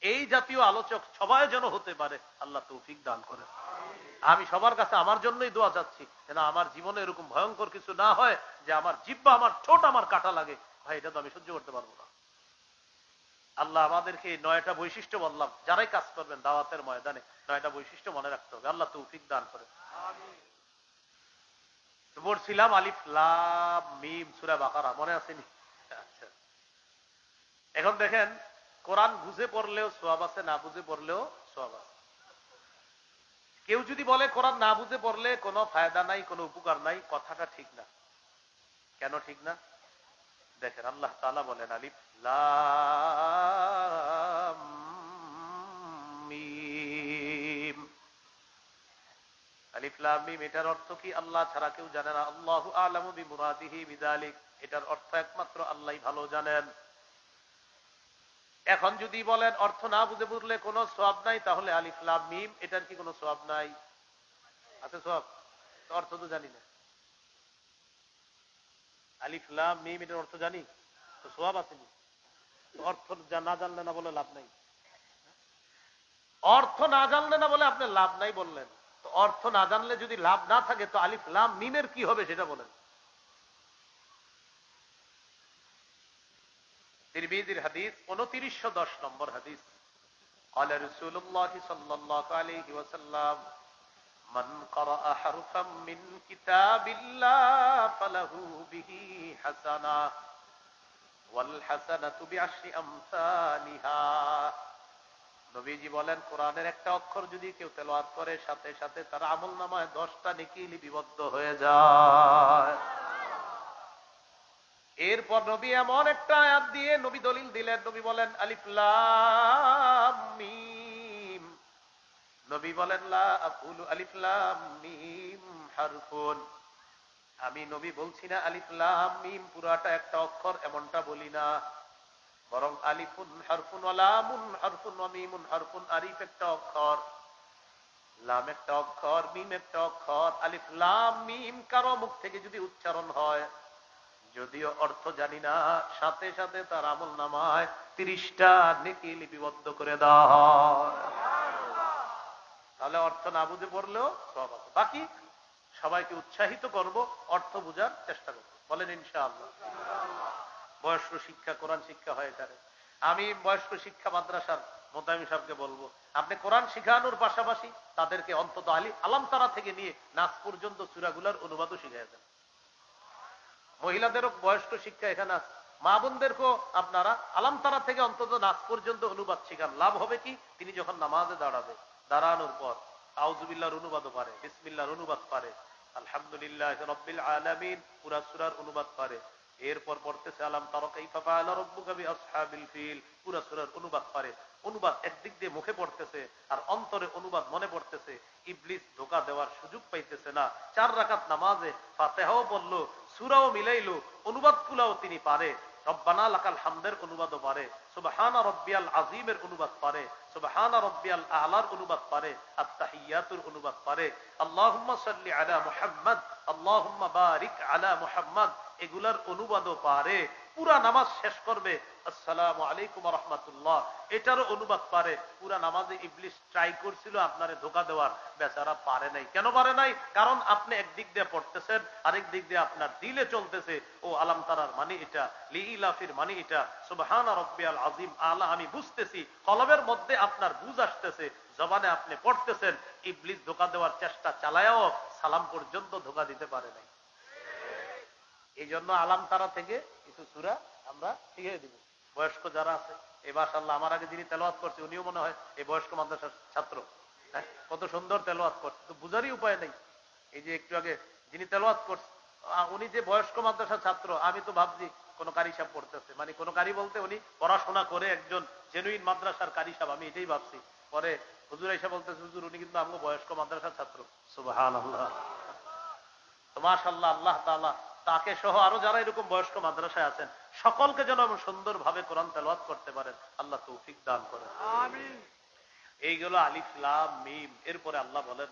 এই জাতীয় আলোচক সবাই যেন হতে পারে। আল্লাহ তৌফিক দান করে। আমি সবার কাছে আমার জন্যই দোয়া চাচ্ছি, যেন আমার জীবনে এরকম ভয়ঙ্কর কিছু না হয় যে আমার জিহ্বা, আমার ঠোঁট আমার কাটা লাগে। ভাই, এটা তো আমি সহ্য করতে পারবো না। আল্লাহ আমাদেরকে 9টা বৈশিষ্ট্য বললাম, যারাই কাজ করবেন দাওয়াতের ময়দানে 9টা বৈশিষ্ট্য মনে রাখতে হবে। আল্লাহ তৌফিক দান করে। পড়ছিলাম আলিফ লাম মিম সূরা বাকারা, মনে আসেনি? আচ্ছা, এখন দেখেন কোরআন বুঝে পড়লেও সওয়াব আছে, না বুঝে পড়লেও সওয়াব আছে। কেউ যদি বলে কোরআন না বুঝে পড়লে কোনো ফায়দা নাই, কোনো উপকার নাই, কথাটা ঠিক না। কেন ঠিক না? দেখেন আল্লাহ তাআলা বলেন, আলিফ লাম মিম, আলিফ লাম মিম এটার অর্থ কি? আল্লাহ ছাড়া কেউ জানে না। আল্লাহু আ'লামু বিমুরাদিহি বিযালিক, এটার অর্থ একমাত্র আল্লাহই ভালো জানেন। এখন যদি বলেন অর্থ না বুঝে বুঝলে কোনো সওয়াব নাই, তাহলে আলিফ লাম মিম এটার কি কোনো সওয়াব নাই? আছে সওয়াব? তো অর্থ তো জানি না। আলিফ লাম মিম এটার অর্থ জানি তো সওয়াব আসেনি। অর্থ না জানলে না বলে লাভ নাই। অর্থ না জানলে না বলে আপনি লাভ নাই বললেন, তো অর্থ না জানলে যদি লাভ না থাকে তো আলিফ লাম মিমের কি হবে সেটা বলেন। তিরমিজির হাদিস 2910 নম্বর হাদিস, قال رسول الله صلى الله عليه وسلم من قرأ حرفا من كتاب الله فله به حسنة والحسنة بعشر أمثالها। নবীজি বলেন, কোরআনের একটা অক্ষর যদি কেউ তেলাওয়াত করে সাথে সাথে তার আমলনামায় 10টা নেকি লিপিবদ্ধ হয়ে যায়। এরপর নবী এমন একটা আয়াত দিয়ে নবী দলিল দিলেন। নবী বলেন আলিফ লাম মিম। নবী বলেন লা আকুলু আলিফ লাম মিম হারফুন। আমি নবী বলছি না আলিফ লাম মিম পুরাটা একটা অক্ষর, এমনটা বলি না, বরং আলিফুন হারফুন ওয়া লামুন হারফুন ওয়া মিমুন হারফুন। আলিফ একটা অক্ষর, লাম একটা অক্ষর, মিম একটা অক্ষর। আলিফ লাম মিম কারো মুখ থেকে যদি উচ্চারণ হয়, যদিও অর্থ জানি না, সাথে সাথে তার আমলনামায় 30টা নেকি লিপিবদ্ধ করে দেওয়া হয়। তাহলে অর্থ না বুঝে পড়লেও সওয়াব আছে। বাকি সবাইকে উৎসাহিত করব, অর্থ বোঝার চেষ্টা করব, বলেন ইনশাআল্লাহ। বয়স্ক শিক্ষা, কোরআন শিক্ষা হয় এখানে। আমি বয়স্ক শিক্ষা মাদ্রাসার মোতায়েম সাহেবকে বলবো, আপনি কোরআন শিখানোর পাশাপাশি তাদেরকে অন্তত আলাম তারা থেকে নিয়ে নাস পর্যন্ত সূরাগুলোর অনুবাদও শিখিয়ে দেন। মহিলাদেরও বয়স্ক শিক্ষা এখানে আছে, মা বোনদেরকেও আপনারা আলাম তারা থেকে অন্তত নাস পর্যন্ত অনুবাদ শিখান। লাভ হবে কি, তিনি যখন নামাজে দাঁড়াবে, দাঁড়ানোর পর আউযুবিল্লাহর অনুবাদও পারে, বিসমিল্লাহর অনুবাদ পারে, আলহামদুলিল্লাহ রাব্বিল আলামিন পুরা সূরার অনুবাদ পারে। এরপর পড়তেছে আলাম তারা কাইফা ফাআলা রাব্বুকা বিআসহাবিল ফিল, পুরা সূরার অনুবাদ পারে। অনুবাদ একদিক দিয়ে মুখে পড়তেছে আর অন্তরে অনুবাদ মনে পড়তেছে। ইবলিস ধোঁকা দেওয়ার সুযোগ পাইতেছে না। 4 রাকাত নামাজে ফাতিহাও পড়লো, সূরাও মিলাইলো, অনুবাদ কুলাও তিনি পারে। রব্বানা লাকাল হামদের অনুবাদও পারে, সুবহানা রাব্বিয়াল আযীমের অনুবাদ পারে, সুবহানা রাব্বিয়াল আ'লার অনুবাদ পারে, আত-তাহিয়াতুর অনুবাদ পারে, আল্লাহুম্মা সাল্লি আলা মুহাম্মদ, আল্লাহুম্মা বারিক আলা মুহাম্মদ, এগুলার অনুবাদও পারে। পুরা নামাজ শেষ করবে আসসালামু আলাইকুম ওয়া রাহমাতুল্লাহ, এটারও অনুবাদ পারে। পুরা নামাজে ইবলিস ট্রাই করছিল আপনারে ধোঁকা দেওয়ার, বেচারা পারে নাই। কেন পারে নাই? কারণ আপনি একদিক দিয়ে পড়তেছেন, আরেক দিক দিয়ে আপনার দিলে চলতেছে ও আলাম তারার মানে এটা, লিইলাফির মানে এটা, সুবহানা রাব্বিয়াল আযীম আলা আমি বুঝতেছি, কলবের মধ্যে আপনার বুঝ আসতেছে, জবানে আপনি পড়তেছেন। ইবলিস ধোঁকা দেওয়ার চেষ্টা চালায়াও সালাম পর্যন্ত ধোঁকা দিতে পারে নাই। এই জন্য আলাম তারা থেকে কিছু সূরা আমরা শিখিয়ে দিব। বয়স্ক যারা আছে, এই মাশাআল্লাহ আমার আগে যিনি তেলাওয়াত করছে উনিও মনে হয় এই বয়স্ক মাদ্রাসার ছাত্র। হ্যাঁ, কত সুন্দর তেলাওয়াত করছে, তো বুঝারই উপায় নেই। এই যে একটু আগে যিনি তেলাওয়াত করছে উনি যে বয়স্ক মাদ্রাসার ছাত্র, আমি তো ভাবছি কোন কারি সাহেব পড়তেছে, মানে কোন কারি বলতে উনি পড়াশোনা করে একজন জেনুইন মাদ্রাসার কারি সাহেব, আমি এটাই ভাবছি। পরে হুজুর এসে বলতেছে, হুজুর উনি কিন্তু আমগো বয়স্ক মাদ্রাসার ছাত্র। সুবহানাল্লাহ। তো মাশাআল্লাহ, আল্লাহ তাআলা তাকে সহ আরো যারা এরকম বয়স্ক মাদ্রাসায় আছেন সকলকে যেন সুন্দর ভাবে কোরআন তেলাওয়াত করতে পারেন, আল্লাহ তৌফিক দান করেন, আমিন। এইগুলো আলিফ লাম মিম। এরপরে আল্লাহ বলেন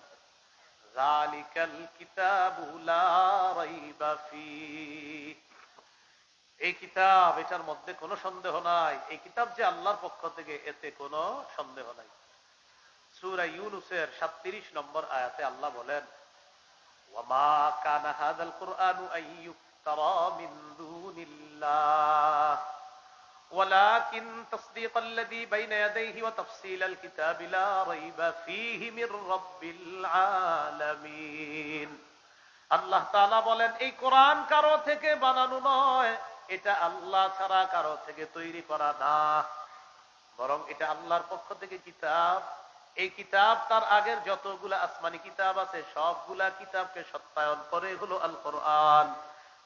যালিকাল কিতাবু লা রাইবা ফীহ, এই কিতাব, এটার মধ্যে কোনো সন্দেহ নাই। এই কিতাব যে আল্লাহর পক্ষ থেকে, এতে কোনো সন্দেহ নাই। সূরা ইউনূসের 37 নম্বর আয়াতে আল্লাহ বলেন وما كان هذا القرآن أن يفترى من دون الله ولكن تصديق الذي بين يديه وتفصيل الكتاب لا ريب فيه من رب العالمين। আল্লাহ তাআলা বলেন এই কোরআন কারো থেকে বানানো নয়, এটা আল্লাহ ছাড়া কারো থেকে তৈরি করা না, বরং এটা আল্লাহর পক্ষ থেকে কিতাব। এই কিতাব তার আগের যতগুলা আসমানি কিতাব আছে সবগুলা কিতাবকে সত্যায়ন করে হলো আল কোরআন।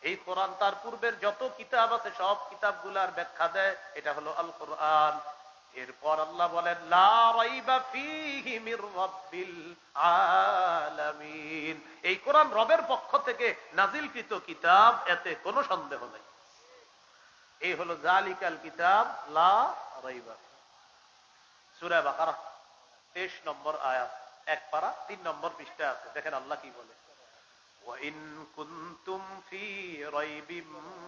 এই কোরআন তার পূর্বের যত কিতাব আছে সব কিতাবগুলার ব্যাখ্যা দেয়, এটা হলো আল কোরআন। এরপর আল্লাহ বলেন লা রাইবা ফীহি মির রাব্বিল আলামিন, এই কোরআন রবের পক্ষ থেকে নাজিলকৃত কিতাব, এতে কোনো সন্দেহ নাই। এই হলো জালিকাল কিতাব লা রাইবা। সূরা বাকারা 23 নম্বর আয়াত, এক পারা 3 নম্বর পৃষ্ঠা আছে। দেখেন আল্লাহ কি বলে, وَإِن كُنتُمْ فِي رَيْبٍ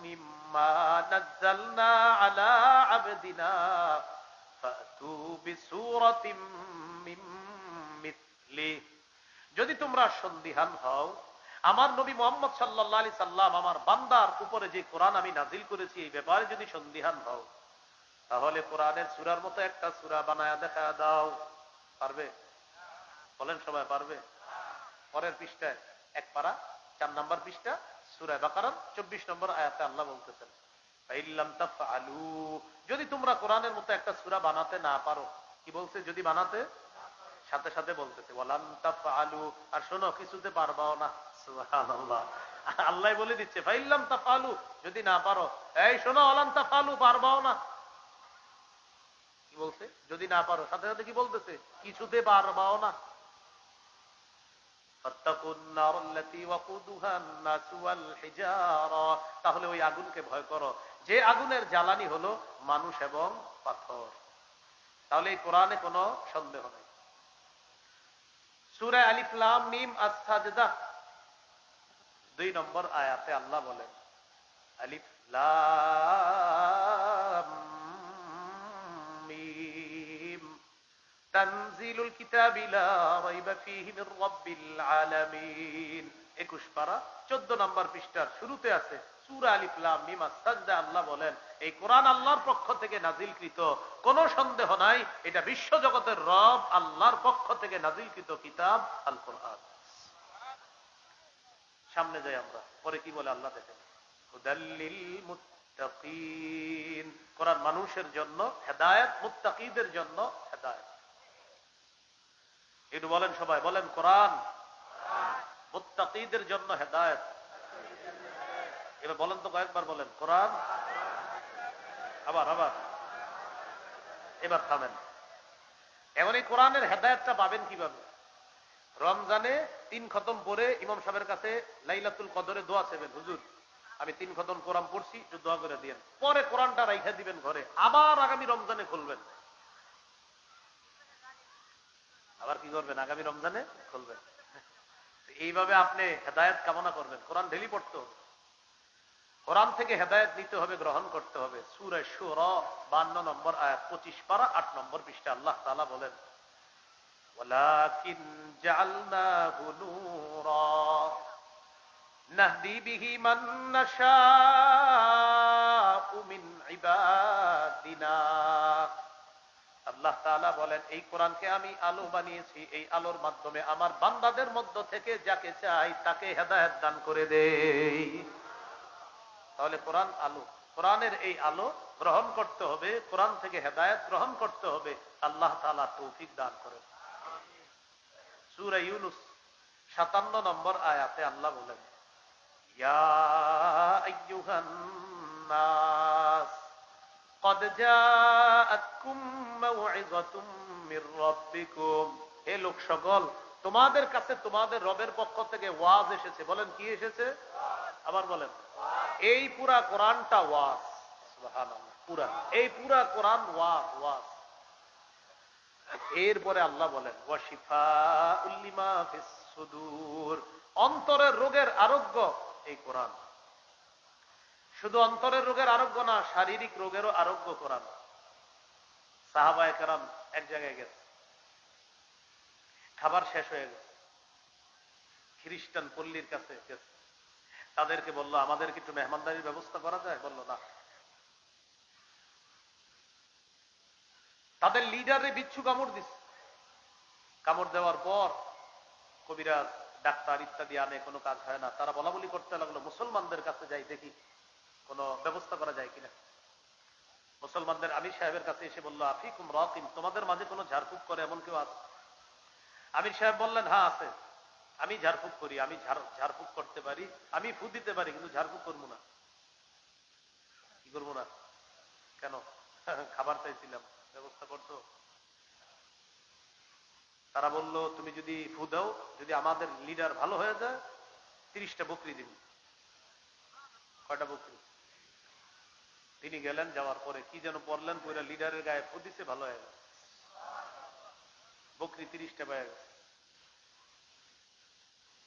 مِّمَّا نَزَّلْنَا عَلَى عَبْدِنَا فَأْتُوا بِسُورَةٍ مِّن مِّثْلِهِ, যদি তোমরা সন্দিহান হও আমার নবী মুহাম্মদ সাল্লাল্লাহু আলাইহি সাল্লাম আমার বান্দার উপরে যে কোরআন আমি নাজিল করেছি এই ব্যাপারে যদি সন্দিহান হও, তাহলে কোরআনের সূরার মতো একটা সূরা বানায়া দেখা দাও। পারবে? বলেন সবাই পারবে? পরের পৃষ্ঠায় এক পারা 4 নম্বর পৃষ্ঠা সূরা বাকারার 24 নম্বর আয়াতে আল্লাহ বলতেছেন ফাইল্লাম তাফআলু, যদি তোমরা কোরআনের মতো একটা সূরা বানাতে না পারো, কি বলছে? যদি বানাতে, সাথে সাথে বলতেছে ওয়ালান তাফআলু, আর শোনো কিছুতে পারবাও না। সুবহানাল্লাহ, আল্লাহ বলে দিচ্ছে ফাইল্লাম তাফআলু, যদি না পারো, এই শোনো ওয়ালান তাফআলু, পারবাও না। কি বলছে? যদি না পারো, সাথে সাথে কি বলতেছে? কিছুতে পারবাও না। তাহলে ওই আগুনকে ভয় করো যে আগুনের জ্বালানি হলো মানুষ এবং পাথর। তাহলে এই কোরআনে কোনো সন্দেহ নেই। সূরা আলিফ লাম মিম আস-সাজদা 2 নম্বর আয়াতে আল্লাহ বলেন আলিফ লাম মিম তানজিলুল কিতাবি লা রাইবা ফীহি মির রাব্বিল আলামিন। 21 পারা 14 নম্বর পৃষ্ঠার শুরুতে আছে সূরা আলিফ লাম মিম আস-সাজদা। আল্লাহ বলেন এই কোরআন আল্লাহর পক্ষ থেকে নাজিলকৃত, কোনো সন্দেহ নাই এটা বিশ্ব জগতের রব আল্লাহর পক্ষ থেকে নাজিলকৃত কিতাব আল কোরআন। সামনে যাই আমরা, পরে কি বলে আল্লাহ দেখেন হুদাল্লিল মুত্তাকিন, কোরআন মানুষের জন্য হেদায়েত, মুত্তাকিদের জন্য হেদায়েত। একটু বলেন সবাই, বলেন কোরআন মুত্তাকিদের জন্য হেদায়েত। এবার বলেন তো, কয়েকবার বলেন কোরআন, আবার আবার, এবার থামেন। এখন এই কোরআনের হেদায়েতটা পাবেন কিভাবে? রমজানে 3 খতম পড়ে ইমাম সাহেবের কাছে লাইলাতুল কদরে দোয়া চাইবেন, হুজুর আমি 3 খতম কোরআন পড়ছি, একটু দোয়া করে দিয়েন। পরে কোরআনটা রাইখা দিবেন ঘরে, আবার আগামী রমজানে খুলবেন। আবার কি করবেন? আগামী রমজানে খুলবেন। এইভাবে আপনি হেদায়েত কামনা করবেন। কোরআন ডেইলি পড়তে হবে, কোরআন থেকে হেদায়েত নিতে হবে, গ্রহণ করতে হবে। সূরা শুরা 52 নম্বর আয়াত 25 পারা 8 নম্বর পৃষ্ঠা আল্লাহ তাআলা বলেন ওয়ালাকিন জাআলনাহু নূরা নাহদি বিহি মান নাশাউ মিন ইবাদিনা। আল্লাহ তাআলা বলেন এই কোরআনকে আমি আলো বানিয়েছি, এই আলোর মাধ্যমে আমার বান্দাদের মধ্য থেকে যাকে চাই তাকে হেদায়েত দান করে দেই। তাহলে কোরআন আলো, কোরআনের এই আলো গ্রহণ করতে হবে, কোরআন থেকে হেদায়েত গ্রহণ করতে হবে। আল্লাহ তাআলা তৌফিক দান করেন। সূরা ইউনূস 57 নম্বর আয়াতে আল্লাহ বলেন ইয়া আইয়ুহান নাস ক্বাদ জাআতকুম মাউইযাতুম মির রাব্বিকুম, হে লোক সকল তোমাদের কাছে তোমাদের রবের পক্ষ থেকে ওয়াজ এসেছে। বলেন কি এসেছে? আবার বলেন। এই পুরা কোরআনটা ওয়াজ। সুবহানাল্লাহ, পুরা এই পুরা কোরআন ওয়াজ, ওয়াজ। এরপরে আল্লাহ বলেন ওয়া শিফাউল লিমা ফিস সুদূর, অন্তরের রোগের আরোগ্য এই কোরআন। শুধু অন্তরের রোগের আরোগ্য না, শারীরিক রোগেরও আরোগ্য কোরআন। সাহাবায়ে কেরাম এক জায়গায় গেছে, খাবার শেষ হয়ে গেছে, খ্রিস্টান পল্লীর কাছে গেছে, তাদেরকে বললো আমাদেরকে একটু মেহমানদারির ব্যবস্থা করা যায়? বললো না। তাদের লিডারে বিচ্ছু কামড় দিচ্ছে। কামড় দেওয়ার পর কবিরাজ ডাক্তার ইত্যাদি আনে, কোনো কাজ হয় না। তারা বলা বলি করতে লাগলো মুসলমানদের কাছে যাই, দেখি কোনো ব্যবস্থা করা যায় কিনা। মুসলমানদের আমির সাহেবের কাছে এসে বললো আফিকুম রাকিম, তোমাদের মাঝে কোনো ঝাড়ফুঁক করে এমন কেউ আছে? আমির সাহেব বললেন হ্যাঁ আছে, আমি ঝাড়ফুঁক করি, আমি ঝাড়ফুঁক করতে পারি, আমি ফু দিতে পারি, কিন্তু ঝাড়ফুঁক করবো না। কি করবো না? কেন? খাবার চাইছিলাম। ব্যবস্থা করছো? তারা বলল তুমি যদি ফু দাও, যদি আমাদের লিডার ভালো হয়ে যায় 30টা বকরি দিন। কয়টা বকরি? তিনি গেলেন, যাওয়ার পরে কি যেন পড়লেন, পুরো লিডারের গায়ে ফু দিছে, ভালো হয়ে গেল। বকরি 30টা পেয়ে গেছে।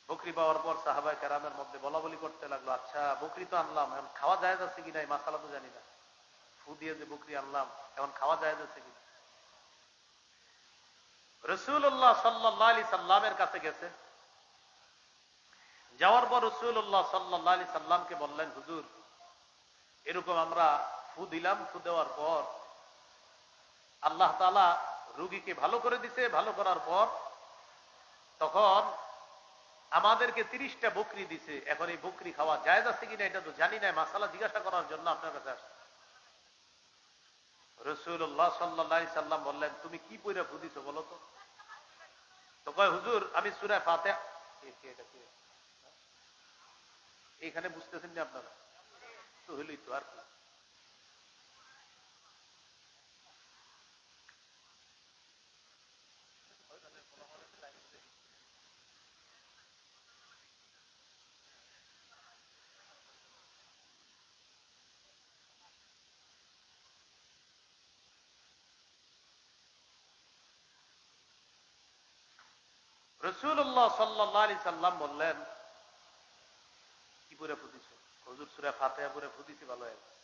বকরি পাওয়ার পর সাহাবায়ে কেরামের মধ্যে বলা বলি করতে লাগলো, আচ্ছা বকরি তো আনলাম, এখন খাওয়া যায় যাচ্ছে কিনা এই মাসালা তো জানি না। ফু দিয়ে যে বকরি আনলাম, এখন খাওয়া যায় যাচ্ছে কিনা। রাসূলুল্লাহ সাল্লাল্লাহু আলাইহি সাল্লামের কাছে গেছে। যাওয়ার পর রাসূলুল্লাহ সাল্লাল্লাহু আলাইহি সাল্লামকে বললেন, হুজুর এরকম আমরা ফু দিলাম, ফু দেওয়ার পর আল্লাহ তাআলা রোগীকে ভালো করে দিছে, ভালো করার পর তখন আমাদেরকে 30টা বকরি দিছে, এখন এই বকরি খাওয়া জায়েজ আছে কিনা এটা তো জানি না, মাসালা জিজ্ঞাসা করার জন্য আপনার কাছে আসছে। রাসূলুল্লাহ সাল্লাল্লাহু আলাইহি সাল্লাম বললেন, তুমি কি পয়রা ফু দিছো বলো তো? তো কয়, হুজুর আমি সূরা ফাতিহা। এইখানে বুঝতেছেন না আপনারা? তো হইলই তো, আর কি। রাসূলুল্লাহ সাল্লাল্লাহু আলাইহি সাল্লাম বললেন, কি পড়ে ফুদিছো? হুজুর সূরা ফাতিহা পড়ে ফুদিছি, ভালো হয়ে গেছে।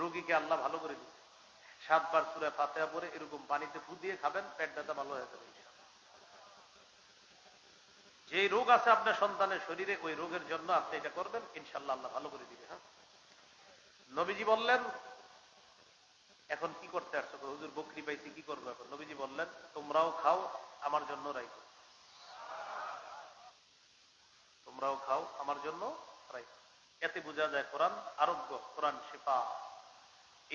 রোগীকে আল্লাহ ভালো করে দিচ্ছে। 7 বার সূরা ফাতিহা পড়ে এরকম পানিতে ফু দিয়ে খাবেন, পেট ব্যথা ভালো হয়ে যাবে। যে রোগ আছে আপনার সন্তানের শরীরে, ওই রোগের জন্য আপনি এটা করবেন, ইনশাআল্লাহ আল্লাহ ভালো করে দিবে। হ্যাঁ, নবীজি বললেন, এখন কি করতে আসছো? হুজুর বকরি পাইছি, কি করবো এখন? নবীজি বললেন, তোমরাও খাও, আমার জন্য রাখো। তোমরাও খাও, আমার জন্য রাখো। এতে বোঝা যায় কোরআন আরোগ্য, কোরআন শিফা।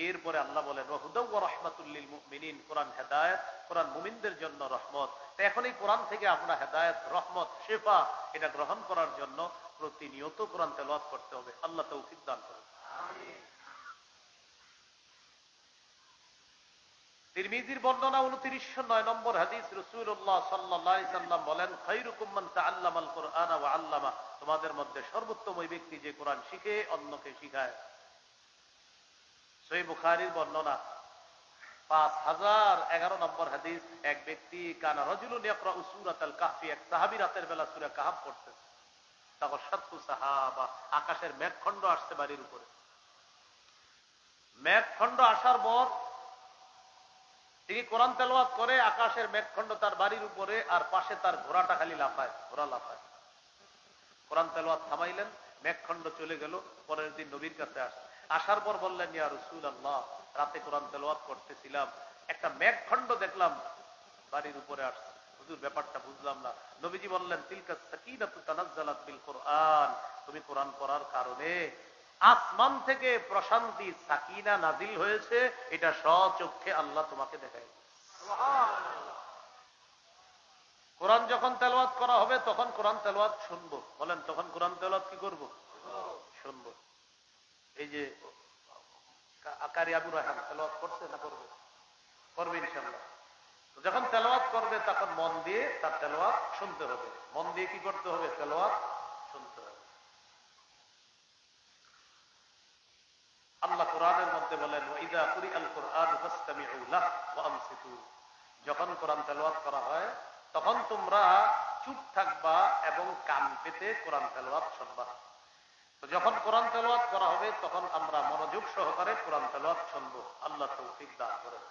এরপরে আল্লাহ বলেন, হুদাও ওয়া রাহমাতুল লিল মুমিনিন, কোরআন হেদায়েত, কোরআন মুমিনদের জন্য রহমত। তো এখন এই কোরআন থেকে আমরা হেদায়েত, রহমত, শিফা এটা গ্রহণ করার জন্য প্রতিনিয়ত কোরআন তেলাওয়াত করতে হবে। আল্লাহ তৌফিক দান করুন। আমিন। তিরমিজির বর্ণনা 2909 নম্বর হাদিস, রাসূলুল্লাহ সাল্লাল্লাহু আলাইহি সাল্লাম বলেন, খায়রুকুম মান তাআল্লামাল কুরআনা ওয়া আল্লামা, তোমাদের মধ্যে সর্বোত্তম ওই ব্যক্তি যে কোরআন শিখে অন্যকে শিখায়। সহিহ বুখারীর বর্ণনা 5011 নম্বর হাদিস, এক ব্যক্তি কানা রাজুলুন ইয়াকরাউ সূরাতাল কাহফি, এক সাহাবী রাতের বেলা সূরা কাহফ পড়তেছে। তখন সাতু সাহাবা, আকাশের মেঘখণ্ড আসছে বাড়ির উপরে। মেঘখণ্ড আসার পর তিনি কোরআন তেলাওয়াত করে, আকাশের মেঘখণ্ড তার বাড়ির উপরে, আর পাশে তার ঘোড়াটা খালি লাফায়, ঘোড়া লাফায়। কোরআন তেলাওয়াত থামাইলেন, মেঘখণ্ড চলে গেল। পরের দিন নবীর কাছে আসার পর বললেন, ইয়া রাসূলুল্লাহ, রাতে কোরআন তেলাওয়াত করতেছিলাম, একটা মেঘখণ্ড দেখলাম বাড়ির উপরে আসছে। হুজুর ব্যাপারটা বুঝলাম না। নবীজি বললেন, তিলকা সাকিনাতু তানাজ্জালাত বিল কোরআন, তুমি কোরআন পড়ার কারণে আসমান থেকে প্রশান্তি, সাকিনা নাজিল হয়েছে, এটা স্বচক্ষে আল্লাহ তোমাকে দেখায়। কোরআন যখন তেলাওয়াত করা হবে তখন কোরআন তেলাওয়াত শুনবো। বলেন, তখন কোরআন তেলাওয়াত কি করব? শুনবো। এই যে কারি আবু রায়হান তেলাওয়াত করছে না করবে? করবে ইনশাআল্লাহ। যখন তেলাওয়াত করবে তখন মন দিয়ে তার তেলাওয়াত শুনতে হবে। মন দিয়ে কি করতে হবে? তেলাওয়াত শুনতে হবে। আল্লাহ কোরআনের মধ্যে বলেন, ওয়াইদা কুরিআল কুরআন ফাসতামিউ লাহু ওয়া আনসিতু, যখন কোরআন তেলাওয়াত করা হয় তখন তোমরা চুপ থাকবা এবং কান পেতে কোরআন তেলাওয়াত শুনবা। তো যখন কোরআন তেলাওয়াত করা হবে তখন আমরা মনোযোগ সহকারে কোরআন তেলাওয়াত শুনবো। আল্লাহ তৌফিক দান করেন।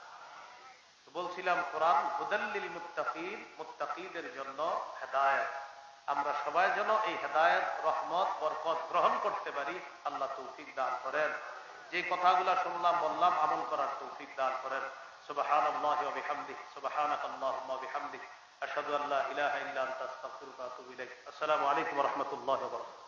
বলছিলাম, কোরআন হুদাল লিল মুত্তাকিন, মুত্তাকিদের জন্য হেদায়েত। আমরা সবাই যেন এই হেদায়েত, রহমত, বরকত গ্রহণ করতে পারি। আল্লাহ তৌফিক দান করেন। যে কথাগুলো শুনলাম বললাম, আমল করার তৌফিক দান করেন। সুবহানাল্লাহি ওয়া বিহামদিহি, সুবহানাকাল্লাহুম্মা ওয়া বিহামদিক, আশহাদু আল্লা ইলাহা ইল্লা আনতা, আস্তাগফিরুকা ওয়া আতুবু ইলাইক। আসসালামু আলাইকুম ওয়া রাহমাতুল্লাহি ওয়া বারাকাতুহু।